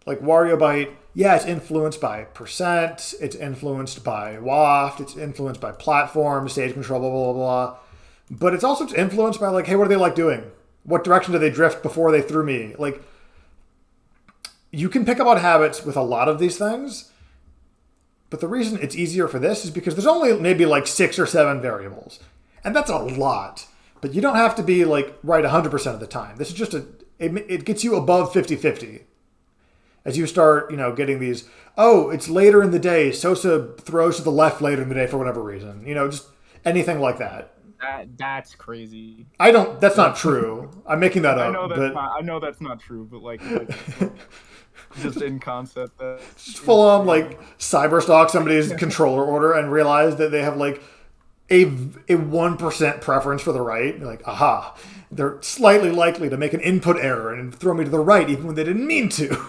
S2: Like Wario Bite, yeah, it's influenced by percent, it's influenced by waft, it's influenced by platform, stage control, blah, blah, blah, blah. But it's also influenced by like, hey, what do they like doing? What direction do they drift before they threw me? Like, you can pick up on habits with a lot of these things, but the reason it's easier for this is because there's only maybe like 6 or 7 variables. And that's a lot. But you don't have to be like right 100% of the time. This is just it gets you above 50-50. As you start, getting these, oh, it's later in the day. Sosa throws to the left later in the day for whatever reason. Just anything like that.
S1: That's crazy.
S2: That's not true. I'm making that up.
S1: I know that's not true, but like just in concept.
S2: Just full on like cyberstalk somebody's controller order and realize that they have like a 1% preference for the right. You're like, aha, they're slightly likely to make an input error and throw me to the right even when they didn't mean to.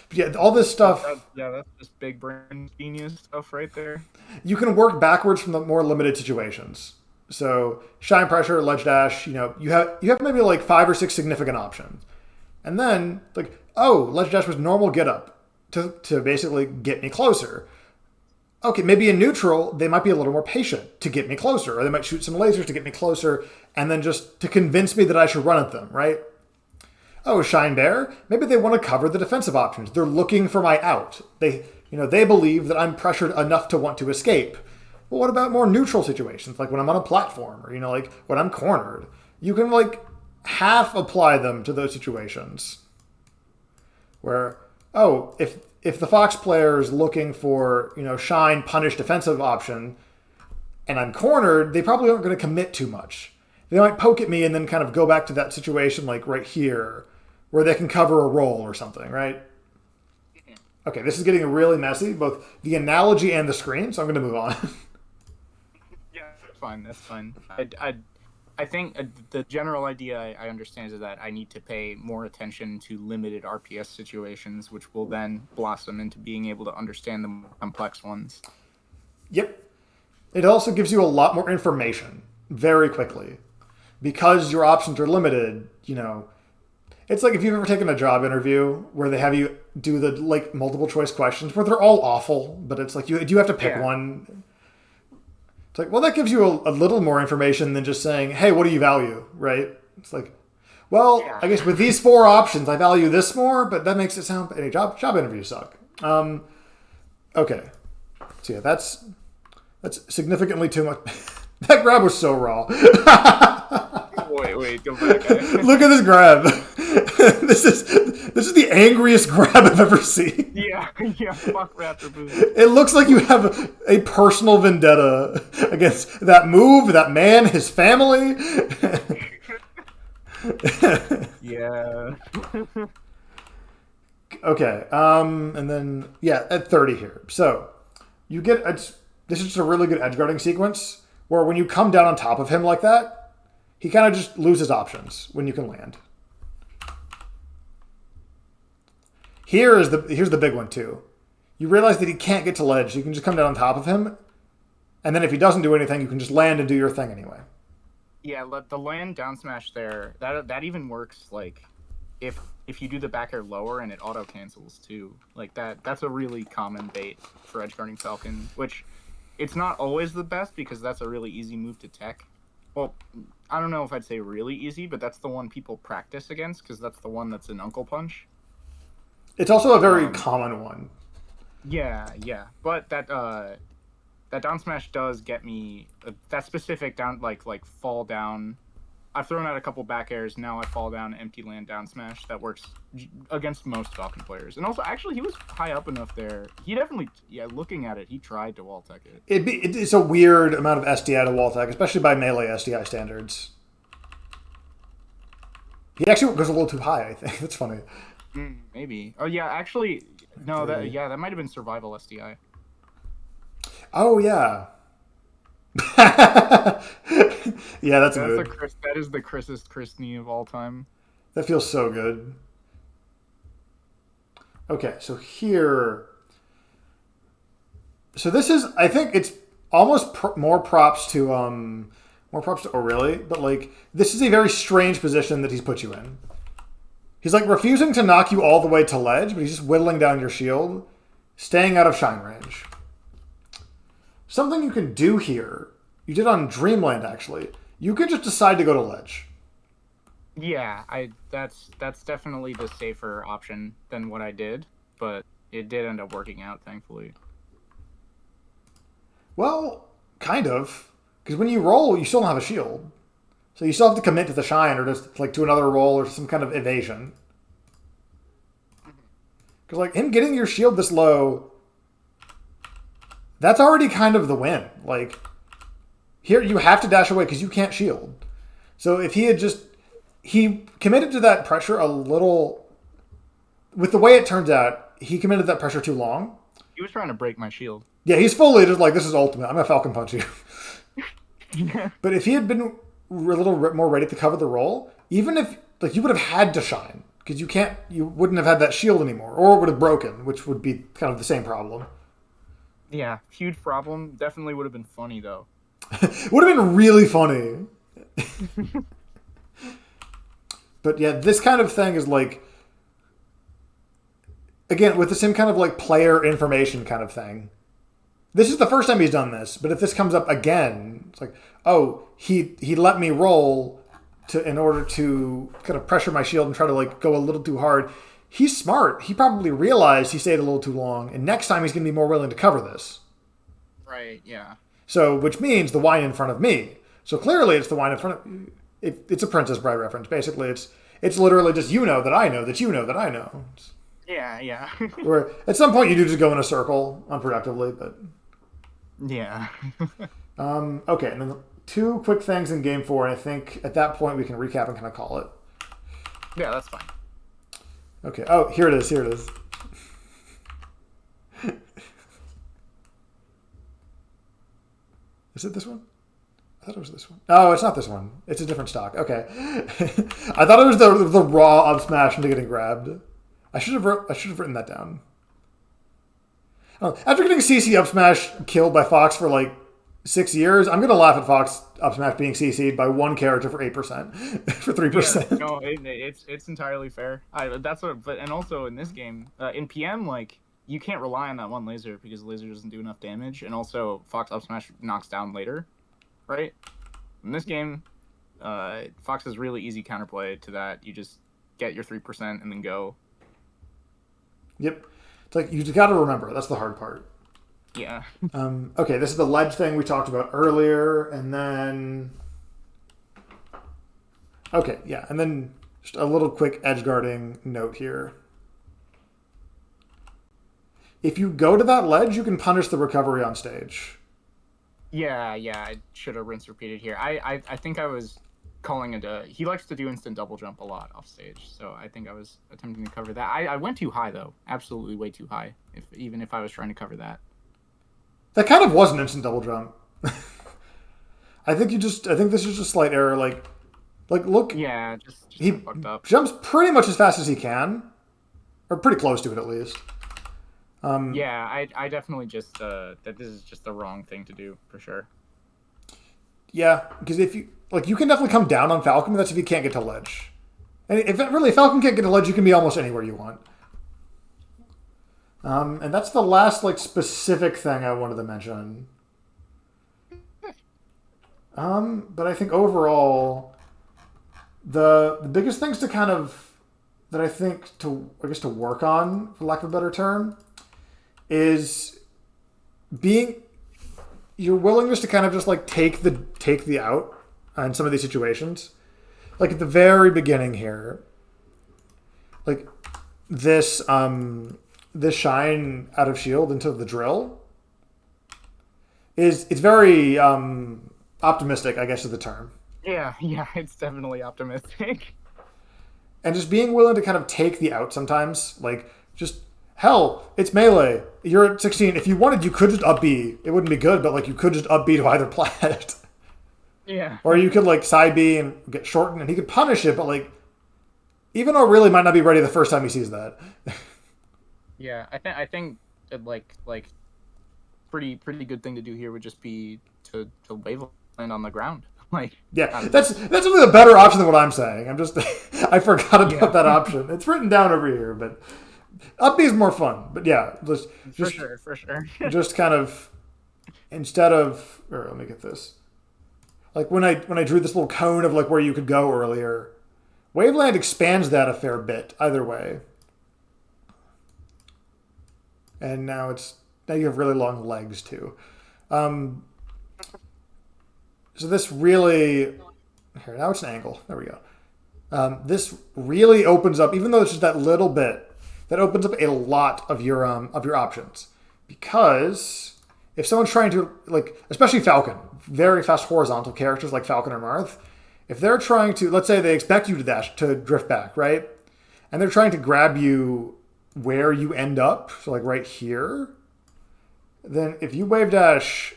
S2: But yeah, all this stuff.
S1: That's just big brain genius stuff right there.
S2: You can work backwards from the more limited situations. So shine pressure, ledge dash. You have maybe like 5 or 6 significant options, and then like, oh, ledge dash was normal get up to basically get me closer. Okay, maybe in neutral, they might be a little more patient to get me closer, or they might shoot some lasers to get me closer, and then just to convince me that I should run at them, right? Oh, shine bear, maybe they want to cover the defensive options. They're looking for my out. They believe that I'm pressured enough to want to escape. Well, what about more neutral situations, like when I'm on a platform, or, like when I'm cornered? You can like half apply them to those situations where, oh, if the Fox player is looking for, shine, punish, defensive option, and I'm cornered, they probably aren't going to commit too much. They might poke at me and then kind of go back to that situation like right here where they can cover a roll or something, right? Okay, this is getting really messy, both the analogy and the screen, so I'm going to move on.
S1: Yeah, that's fine. I think the general idea I understand is that I need to pay more attention to limited RPS situations, which will then blossom into being able to understand the more complex ones.
S2: Yep. It also gives you a lot more information very quickly. Because your options are limited, you know, it's like if you've ever taken a job interview where they have you do the like multiple choice questions where they're all awful, but it's like you have to pick one. It's like, well, that gives you a little more information than just saying, hey, what do you value, right? It's like, well, I guess with these 4 options, I value this more, but that makes it sound any job interviews suck. Okay, so yeah, that's significally too much. That grab was so raw.
S1: Wait, go back.
S2: Look at this grab. This is the angriest grab I've ever seen.
S1: Yeah, fuck Raptor Boost.
S2: It looks like you have a personal vendetta against that move, that man, his family.
S1: Yeah.
S2: Okay, and then, yeah, at 30 here. So, you get, this is just a really good edge guarding sequence, where when you come down on top of him like that, he kind of just loses options when you can land. Here's the big one, too. You realize that he can't get to ledge, so you can just come down on top of him, and then if he doesn't do anything, you can just land and do your thing anyway.
S1: Yeah, let the land down smash there. That even works like if you do the back air lower and it auto cancels too. Like that's a really common bait for edge guarding Falcon, which it's not always the best because that's a really easy move to tech. Well, I don't know if I'd say really easy, but that's the one people practice against because that's the one that's an Uncle Punch.
S2: It's also a very common one.
S1: Yeah, but that down smash does get me that specific down like fall down. I've thrown out a couple back airs. Now I fall down empty land down smash. That works against most Falcon players. And also, actually, he was high up enough there. He definitely, looking at it, he tried to wall tech it.
S2: It's a weird amount of SDI to wall tech, especially by melee SDI standards. He actually goes a little too high, I think. That's funny.
S1: Maybe. Oh, yeah, actually, no, that might have been survival SDI.
S2: Oh, yeah. Yeah, that's a mood.
S1: That is the Chrisest Christine of all time.
S2: That feels so good. Okay, so here... So this is... I think it's almost more props to O'Reilly, but, like, this is a very strange position that he's put you in. He's, like, refusing to knock you all the way to ledge, but he's just whittling down your shield, staying out of shine range. Something you can do here, you did on Dreamland, actually. You can just decide to go to ledge.
S1: Yeah, that's definitely the safer option than what I did, but it did end up working out, thankfully.
S2: Well, kind of. Because when you roll, you still don't have a shield. So you still have to commit to the shine or just like to another roll or some kind of evasion. Because like him getting your shield this low, that's already kind of the win. Like here you have to dash away because you can't shield. So if he committed to that pressure a little, with the way it turns out, he committed that pressure too long.
S1: He was trying to break my shield.
S2: Yeah, he's fully just like, this is ultimate. I'm going to Falcon Punch you. But if he had been a little more ready to cover the roll, even if like you would have had to shine because you wouldn't have had that shield anymore, or it would have broken, which would be kind of the same problem.
S1: Yeah, huge problem. Definitely would have been funny though.
S2: Would have been really funny. But yeah, this kind of thing is like, again, with the same kind of like player information kind of thing. This is the first time he's done this, but if this comes up again, it's like, oh, he let me roll in order to kind of pressure my shield and try to like go a little too hard. He's smart. He probably realized he stayed a little too long, and next time he's going to be more willing to cover this.
S1: Right, yeah.
S2: So, which means the wine in front of me. So clearly it's the wine in front of... It's a Princess Bride reference. Basically, it's literally just you know that I know that you know that I know.
S1: Yeah.
S2: Where at some point you do just go in a circle unproductively, but...
S1: Yeah.
S2: Okay, and then 2 quick things in Game 4, and I think at that point we can recap and kind of call it.
S1: Yeah, that's fine.
S2: Okay, oh, here it is. Is it this one? I thought it was this one. Oh, it's not this one. It's a different stock. Okay. I thought it was the raw up smash into getting grabbed. I should have written that down. Oh, after getting CC up smash killed by Fox for like 6 years, I'm gonna laugh at Fox up smash being CC'd by one character for 8%, for 3%.
S1: Yeah, no, it's entirely fair. That's what, but and also in this game, in PM, like you can't rely on that one laser because the laser doesn't do enough damage, and also Fox up smash knocks down later, right? In this game, Fox has really easy counterplay to that. You just get your 3% and then go.
S2: Yep, it's like you got to remember that's the hard part.
S1: Yeah.
S2: Okay, this is the ledge thing we talked about earlier, and then... Okay, yeah, and then just a little quick edge guarding note here. If you go to that ledge, you can punish the recovery on stage.
S1: Yeah, I should have rinse repeated here. I think I was calling it a... He likes to do instant double jump a lot off stage, so I think I was attempting to cover that. I went too high, though. Absolutely way too high, even if I was trying to cover that.
S2: That kind of was an instant double jump. I think this is just a slight error. Like look.
S1: Yeah, just
S2: he
S1: fucked up.
S2: Jumps pretty much as fast as he can, or pretty close to it at least.
S1: Yeah, I definitely just that this is just the wrong thing to do for sure.
S2: Yeah, because if you you can definitely come down on Falcon, but that's if you can't get to ledge. And if Falcon can't get to ledge, you can be almost anywhere you want. And that's the last specific thing I wanted to mention. But I think overall, the biggest things to kind of that I think to work on, for lack of a better term, is being your willingness to kind of just take the out in some of these situations. Like at the very beginning here, this shine out of shield into the drill it's very optimistic, I guess is the term.
S1: Yeah, it's definitely optimistic.
S2: And just being willing to kind of take the out sometimes, hell, it's melee. You're at 16. If you wanted, you could just up B. It wouldn't be good, but you could just up B to either plat.
S1: Yeah.
S2: Or you could side B and get shortened, and he could punish it, but even though really might not be ready the first time he sees that.
S1: Yeah, I think pretty good thing to do here would just be to wave land on the ground.
S2: Yeah, that's really a better option than what I'm saying. I'm just I forgot about that option. It's written down over here, but up B is more fun. But yeah, for sure. Just kind of instead of let me get this. When I drew this little cone of where you could go earlier, Waveland expands that a fair bit either way. And now you have really long legs too. So this really here now it's an angle. There we go. This really opens up, even though it's just that little bit, that opens up a lot of your options. Because if someone's trying to especially Falcon, very fast horizontal characters like Falcon or Marth, if they're trying to, let's say they expect you to drift back, right? And they're trying to grab you where you end up, so right here, then if you wave dash,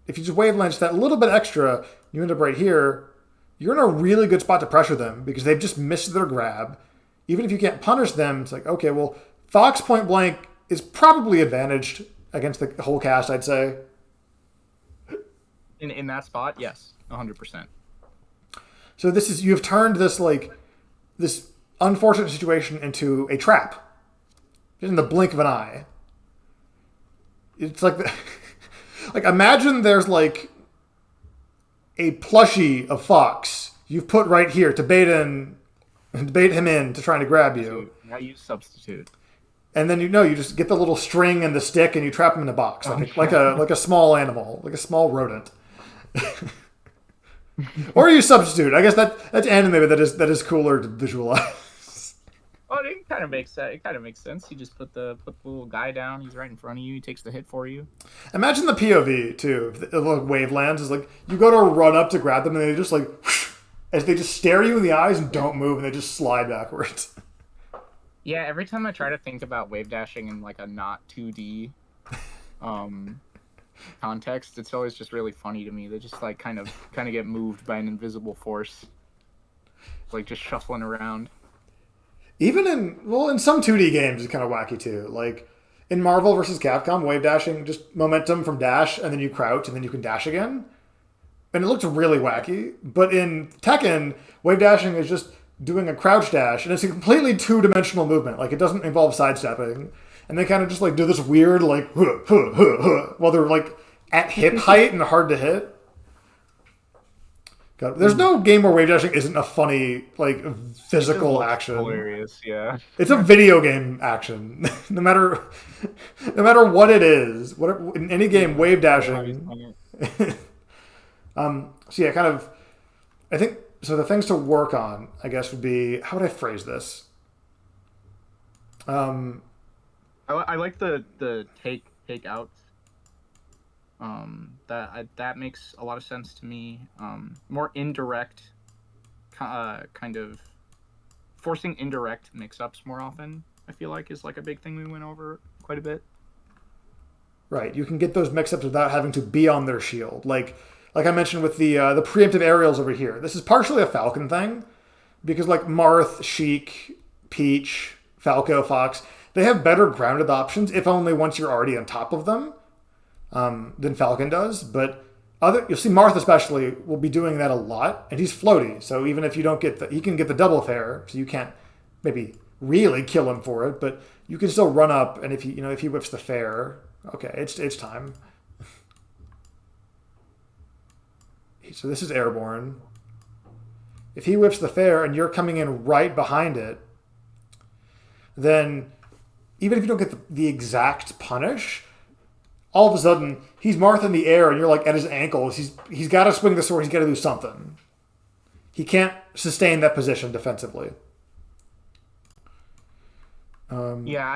S2: if you just wave lunge that little bit extra, you end up right here, you're in a really good spot to pressure them because they've just missed their grab. Even if you can't punish them, it's okay, well, Fox point blank is probably advantaged against the whole cast, I'd say.
S1: In that spot, yes, 100%.
S2: So you have turned this this unfortunate situation into a trap, just in the blink of an eye. It's imagine there's a plushie of Fox you've put right here to bait him into trying to grab you.
S1: Now you substitute.
S2: And then you just get the little string and the stick and you trap him in a box like a small animal, like a small rodent. Or you substitute. I guess that's anime, but that is cooler to visualize.
S1: Well, it kind of makes sense. It kind of makes sense. You just put the little guy down. He's right in front of you. He takes the hit for you.
S2: Imagine the POV too. If the wave lands, is you go to run up to grab them, and they just as they just stare you in the eyes and don't move, and they just slide backwards.
S1: Yeah, every time I try to think about wave dashing in a not 2D context, it's always just really funny to me. They just like kind of get moved by an invisible force, like just shuffling around.
S2: Even in some 2D games, it's kind of wacky too. Like in Marvel versus Capcom, wave dashing, just momentum from dash, and then you crouch, and then you can dash again. And it looks really wacky. But in Tekken, wave dashing is just doing a crouch dash, and it's a completely two-dimensional movement. Like it doesn't involve sidestepping, and they kind of just like do this weird like while they're like at hip height and hard to hit. God, there's no game where wave dashing isn't a funny like physical action.
S1: Hilarious, yeah.
S2: It's a video game action, no matter what it is. In any game, wave dashing. So yeah, kind of. I think so. The things to work on, I guess, would be how would I phrase this?
S1: I like the take outs. That makes a lot of sense to me. More indirect, kind of forcing indirect mix-ups more often. I feel like is like a big thing we went over quite a bit.
S2: Right, you can get those mix-ups without having to be on their shield. Like I mentioned with the preemptive aerials over here. This is partially a Falcon thing because like Marth, Sheik, Peach, Falco, Fox, they have better grounded options if only once you're already on top of them. Than Falcon does, but you'll see Marth especially will be doing that a lot, and he's floaty, so even if you don't get he can get the double fair, so you can't maybe really kill him for it, but you can still run up, and if he whips the fair, okay, it's time. So this is airborne. If he whips the fair and you're coming in right behind it, then even if you don't get the exact punish, all of a sudden, he's Marth in the air, and you're like at his ankles. He's got to swing the sword. He's got to do something. He can't sustain that position defensively.
S1: Yeah,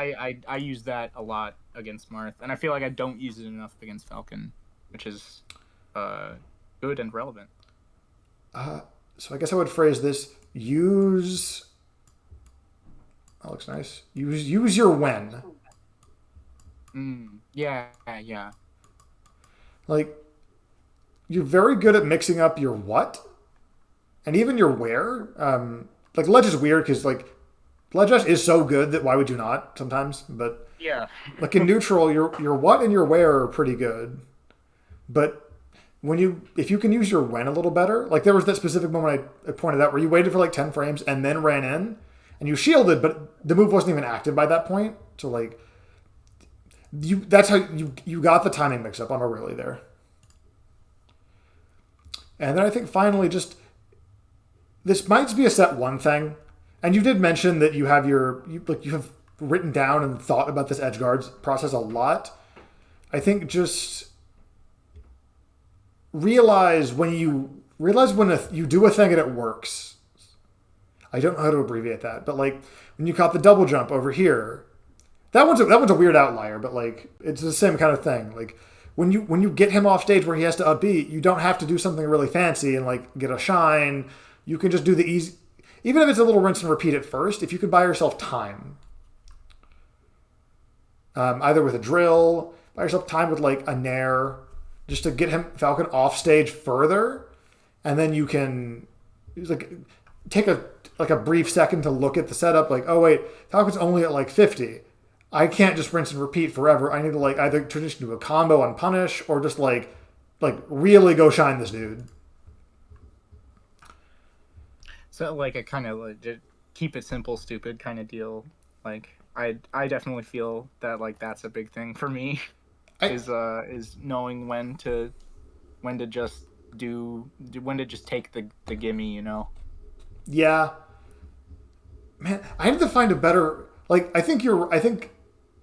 S1: I use that a lot against Marth, and I feel like I don't use it enough against Falcon, which is good and relevant.
S2: So I guess I would phrase this: use. That looks nice. Use your when.
S1: Yeah.
S2: Like, you're very good at mixing up your what, and even your where. Like ledge is weird because like ledge dash is so good that why would you not sometimes? But
S1: yeah,
S2: like in neutral, your what and your where are pretty good. But if you can use your when a little better, like there was that specific moment I pointed out where you waited for like 10 frames and then ran in, and you shielded, but the move wasn't even active by that point. So like. That's how you got the timing mix up on O'Reilly there. And then I think finally just this might be a set one thing. And you did mention that you have you have written down and thought about this edge guards process a lot. I think just realize when you do a thing and it works. I don't know how to abbreviate that, but like when you caught the double jump over here. That one's a weird outlier, but like it's the same kind of thing. Like when you get him off stage where he has to upbeat, you don't have to do something really fancy and like get a shine. You can just do the easy, even if it's a little rinse and repeat at first. If you could buy yourself time, either with a drill, buy yourself time with like a nair, just to get Falcon off stage further, and then you can like take a brief second to look at the setup. Like, oh wait, Falcon's only at like 50. I can't just rinse and repeat forever. I need to like either tradition do a combo on punish or just like really go shine this dude.
S1: So like a kind of like just keep it simple, stupid kind of deal. Like I definitely feel that like that's a big thing for me. Is knowing when to just take the gimme, you know.
S2: Yeah. Man, I need to find a better like I think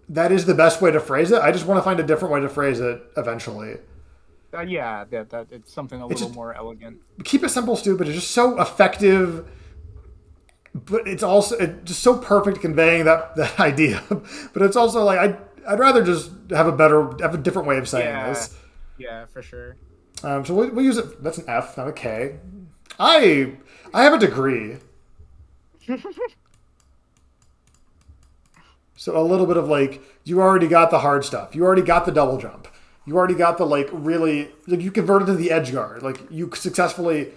S2: that is the best way to phrase it. I just want to find a different way to phrase it eventually.
S1: Yeah, that it's something a little more elegant.
S2: Keep it simple, stupid. It's just so effective, but it's also just so perfect conveying that idea. But it's also like I'd rather just have a different way of saying this.
S1: Yeah, for sure.
S2: So we'll use it. That's an F, not a K. I have a degree. So a little bit of like, you already got the hard stuff. You already got the double jump. you already got the like really like you converted to the edge guard. Like you successfully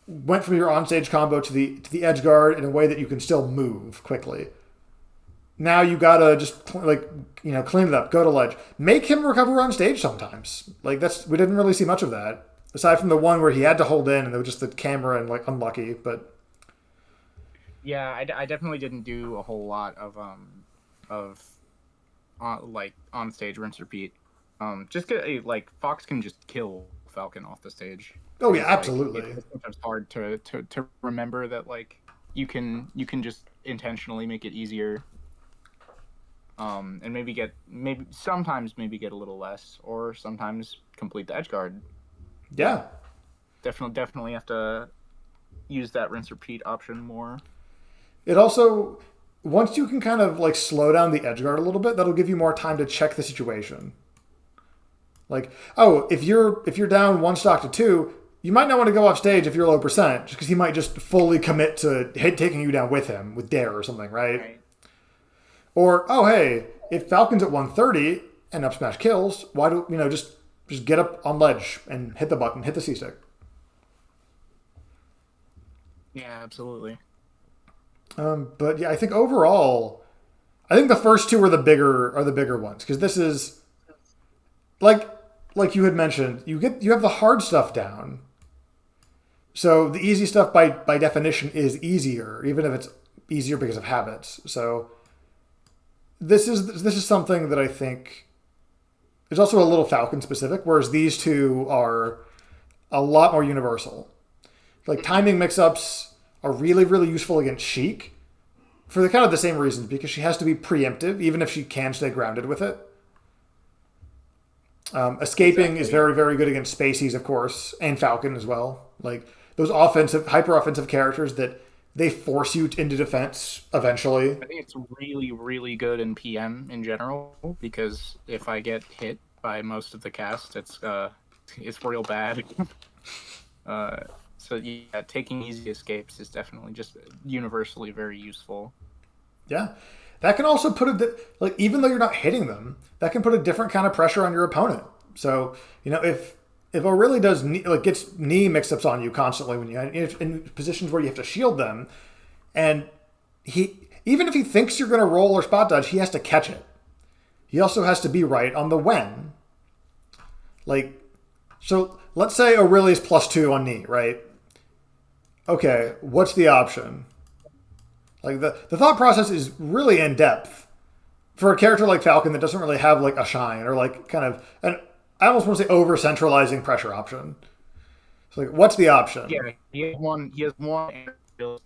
S2: went from your onstage combo to the edge guard in a way that you can still move quickly. Now you gotta just like clean it up, go to ledge, make him recover on stage sometimes. Like we didn't really see much of that aside from the one where he had to hold in and it was just the camera and like unlucky. But
S1: yeah, I definitely didn't do a whole lot of like on stage rinse repeat. Just get like Fox can just kill Falcon off the stage.
S2: Oh yeah, absolutely.
S1: Like, it's sometimes hard to remember that like you can just intentionally make it easier. And sometimes get a little less, or sometimes complete the edge guard.
S2: Yeah.
S1: Definitely have to use that rinse repeat option more.
S2: It also, once you can kind of like slow down the edge guard a little bit, that'll give you more time to check the situation. Like, oh, if you're down 1 stock to 2, you might not want to go off stage if you're low percent, just because he might just fully commit to taking you down with him with dare or something, right? Or, oh, hey, if Falcon's at 130 and up smash kills, why do just get up on ledge and hit the button, hit the C stick.
S1: Yeah, absolutely.
S2: But yeah, I think overall, the first two are the bigger ones, because this is like you had mentioned, you have the hard stuff down. So the easy stuff by definition is easier, even if it's easier because of habits. So this is something that I think is also a little Falcon specific, whereas these two are a lot more universal. Like timing mix-ups are really, really useful against Sheik for the kind of the same reasons, because she has to be preemptive, even if she can stay grounded with it. Escaping is very, very good against Spaceys, of course, and Falcon as well. Like those hyper offensive characters that they force you into defense eventually.
S1: I think it's really, really good in PM in general, because if I get hit by most of the cast, it's real bad. So yeah, taking easy escapes is definitely just universally very useful.
S2: Yeah, that can also put even though you're not hitting them, that can put a different kind of pressure on your opponent. So if O'Reilly does gets knee mix-ups on you constantly when you're in positions where you have to shield them, and even if he thinks you're going to roll or spot dodge, he has to catch it. He also has to be right on the when. So let's say O'Reilly's +2 on knee, right? Okay, what's the option? Like the thought process is really in depth for a character like Falcon that doesn't really have like a shine or like kind of I almost want to say over centralizing pressure option. So like, what's the option?
S1: Yeah, he has one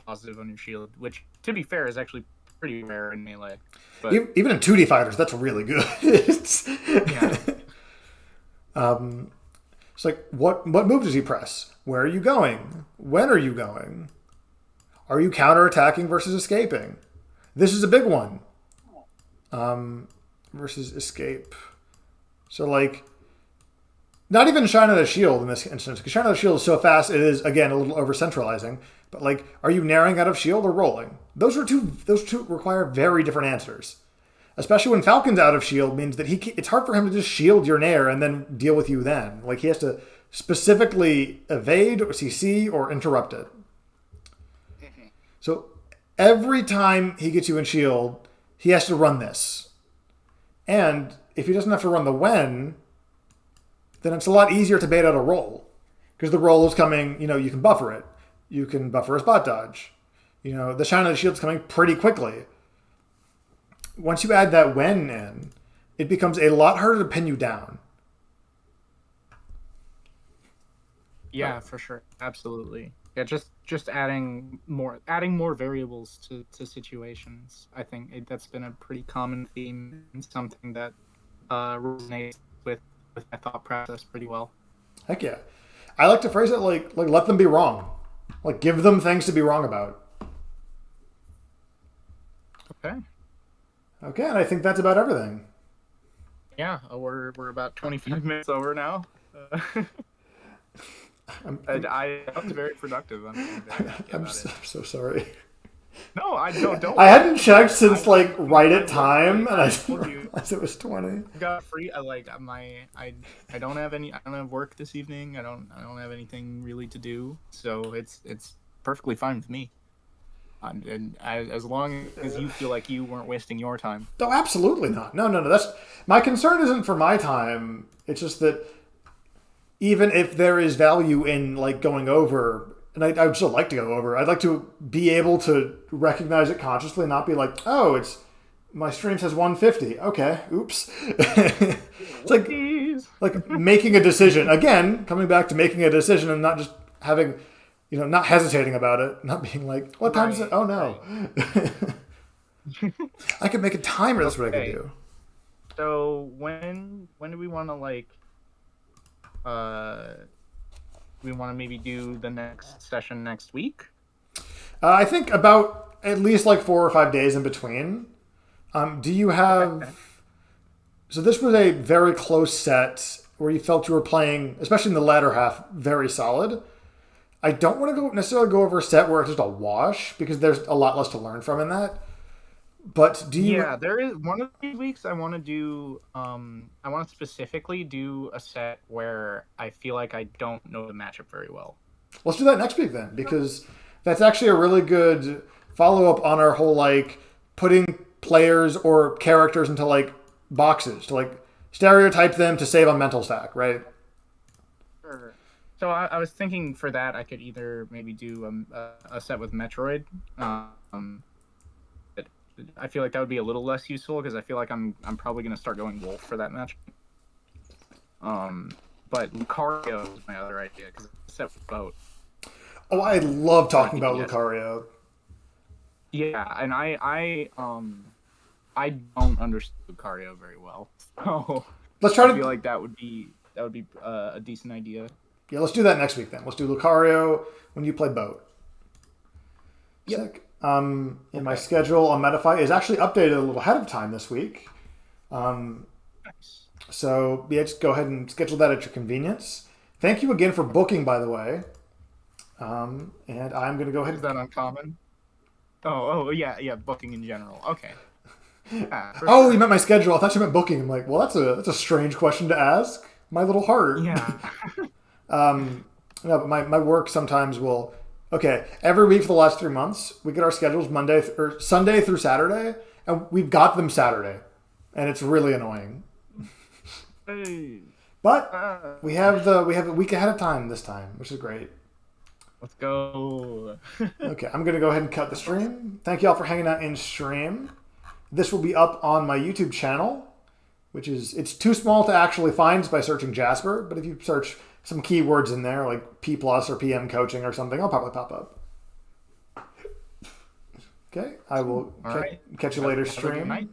S1: positive on your shield, which to be fair is actually pretty rare in Melee. But
S2: even in 2D fighters, that's really good.
S1: Yeah.
S2: It's like what move does he press? Where are you going? When are you going? Are you counterattacking versus escaping? This is a big one. Versus escape. So like, not even Shine on the Shield in this instance, because Shine on the Shield is so fast, it is again a little over centralizing. But like, are you narrowing out of shield or rolling? Those two require very different answers. Especially when Falcon's out of shield means that it's hard for him to just shield your nair and then deal with you then. Like he has to specifically evade or CC or interrupt it. Mm-hmm. So every time he gets you in shield, he has to run this. And if he doesn't have to run the when, then it's a lot easier to bait out a roll. Because the roll is coming, you can buffer it. You can buffer a spot dodge. The Shine of the Shield's coming pretty quickly. Once you add that when in, it becomes a lot harder to pin you down.
S1: Yeah, for sure. Absolutely. Yeah, just adding more variables to situations. I think that's been a pretty common theme and something that resonates with my thought process pretty well.
S2: Heck yeah. I like to phrase it like let them be wrong. Like give them things to be wrong about. Okay, and I think that's about everything.
S1: Yeah, we're about 25 minutes over now. I was very productive.
S2: I'm so sorry.
S1: No, I don't.
S2: I hadn't checked since like right at
S1: I
S2: time, and I
S1: told
S2: didn't
S1: you.
S2: realize it was 20.
S1: Got free. I don't have any. I don't have work this evening. I don't have anything really to do. So it's perfectly fine with me. And as long as you feel like you weren't wasting your time.
S2: Oh, absolutely not. No. That's my concern. Isn't for my time. It's just that even if there is value in like going over, and I would still like to go over. I'd like to be able to recognize it consciously, not be like, oh, it's my stream says 150. Okay, oops. It's like making a decision again. Coming back to making a decision and not just having, not hesitating about it, not being like, what time is it? Oh no. I could make a timer. That's what I could do.
S1: So when do we want to we want to maybe do the next session next week?
S2: I think about at least like 4 or 5 days in between. Do you have? So this was a very close set where you felt you were playing, especially in the latter half, very solid. I don't want to necessarily go over a set where it's just a wash because there's a lot less to learn from in that. But do you?
S1: Yeah, there is one of these weeks I want to do. I want to specifically do a set where I feel like I don't know the matchup very well.
S2: Let's do that next week then, because that's actually a really good follow up on our whole like putting players or characters into like boxes to like stereotype them to save on mental stack, right?
S1: Sure. So I was thinking for that I could either maybe do a set with Metroid. I feel like that would be a little less useful because I feel like I'm probably going to start going Wolf for that match. But Lucario is my other idea because it's a set with Boat.
S2: Oh, I love talking about Lucario.
S1: Yeah, and I don't understand Lucario very well, so
S2: let's try
S1: I feel like that would be a decent idea.
S2: Yeah, let's do that next week then. Let's do Lucario when you play Boat. Sick. In my schedule on Metafy is actually updated a little ahead of time this week.
S1: Nice.
S2: So yeah, just go ahead and schedule that at your convenience. Thank you again for booking, by the way. And I'm going to go ahead.
S1: Is that uncommon? Oh yeah, booking in general. Okay.
S2: Yeah, sure. You meant my schedule. I thought you meant booking. I'm like, well, that's a strange question to ask. My little heart.
S1: Yeah.
S2: No, but my work sometimes will. Okay, every week for the last 3 months, we get our schedules or Sunday through Saturday, and we've got them Saturday, and it's really annoying.
S1: Hey.
S2: But we have a week ahead of time this time, which is great.
S1: Let's go.
S2: Okay, I'm gonna go ahead and cut the stream. Thank you all for hanging out in stream. This will be up on my YouTube channel, it's too small to actually find by searching Jasper, but if you search some keywords in there, like P plus or PM coaching or something, I'll probably pop up. Okay, I will catch you later, stream.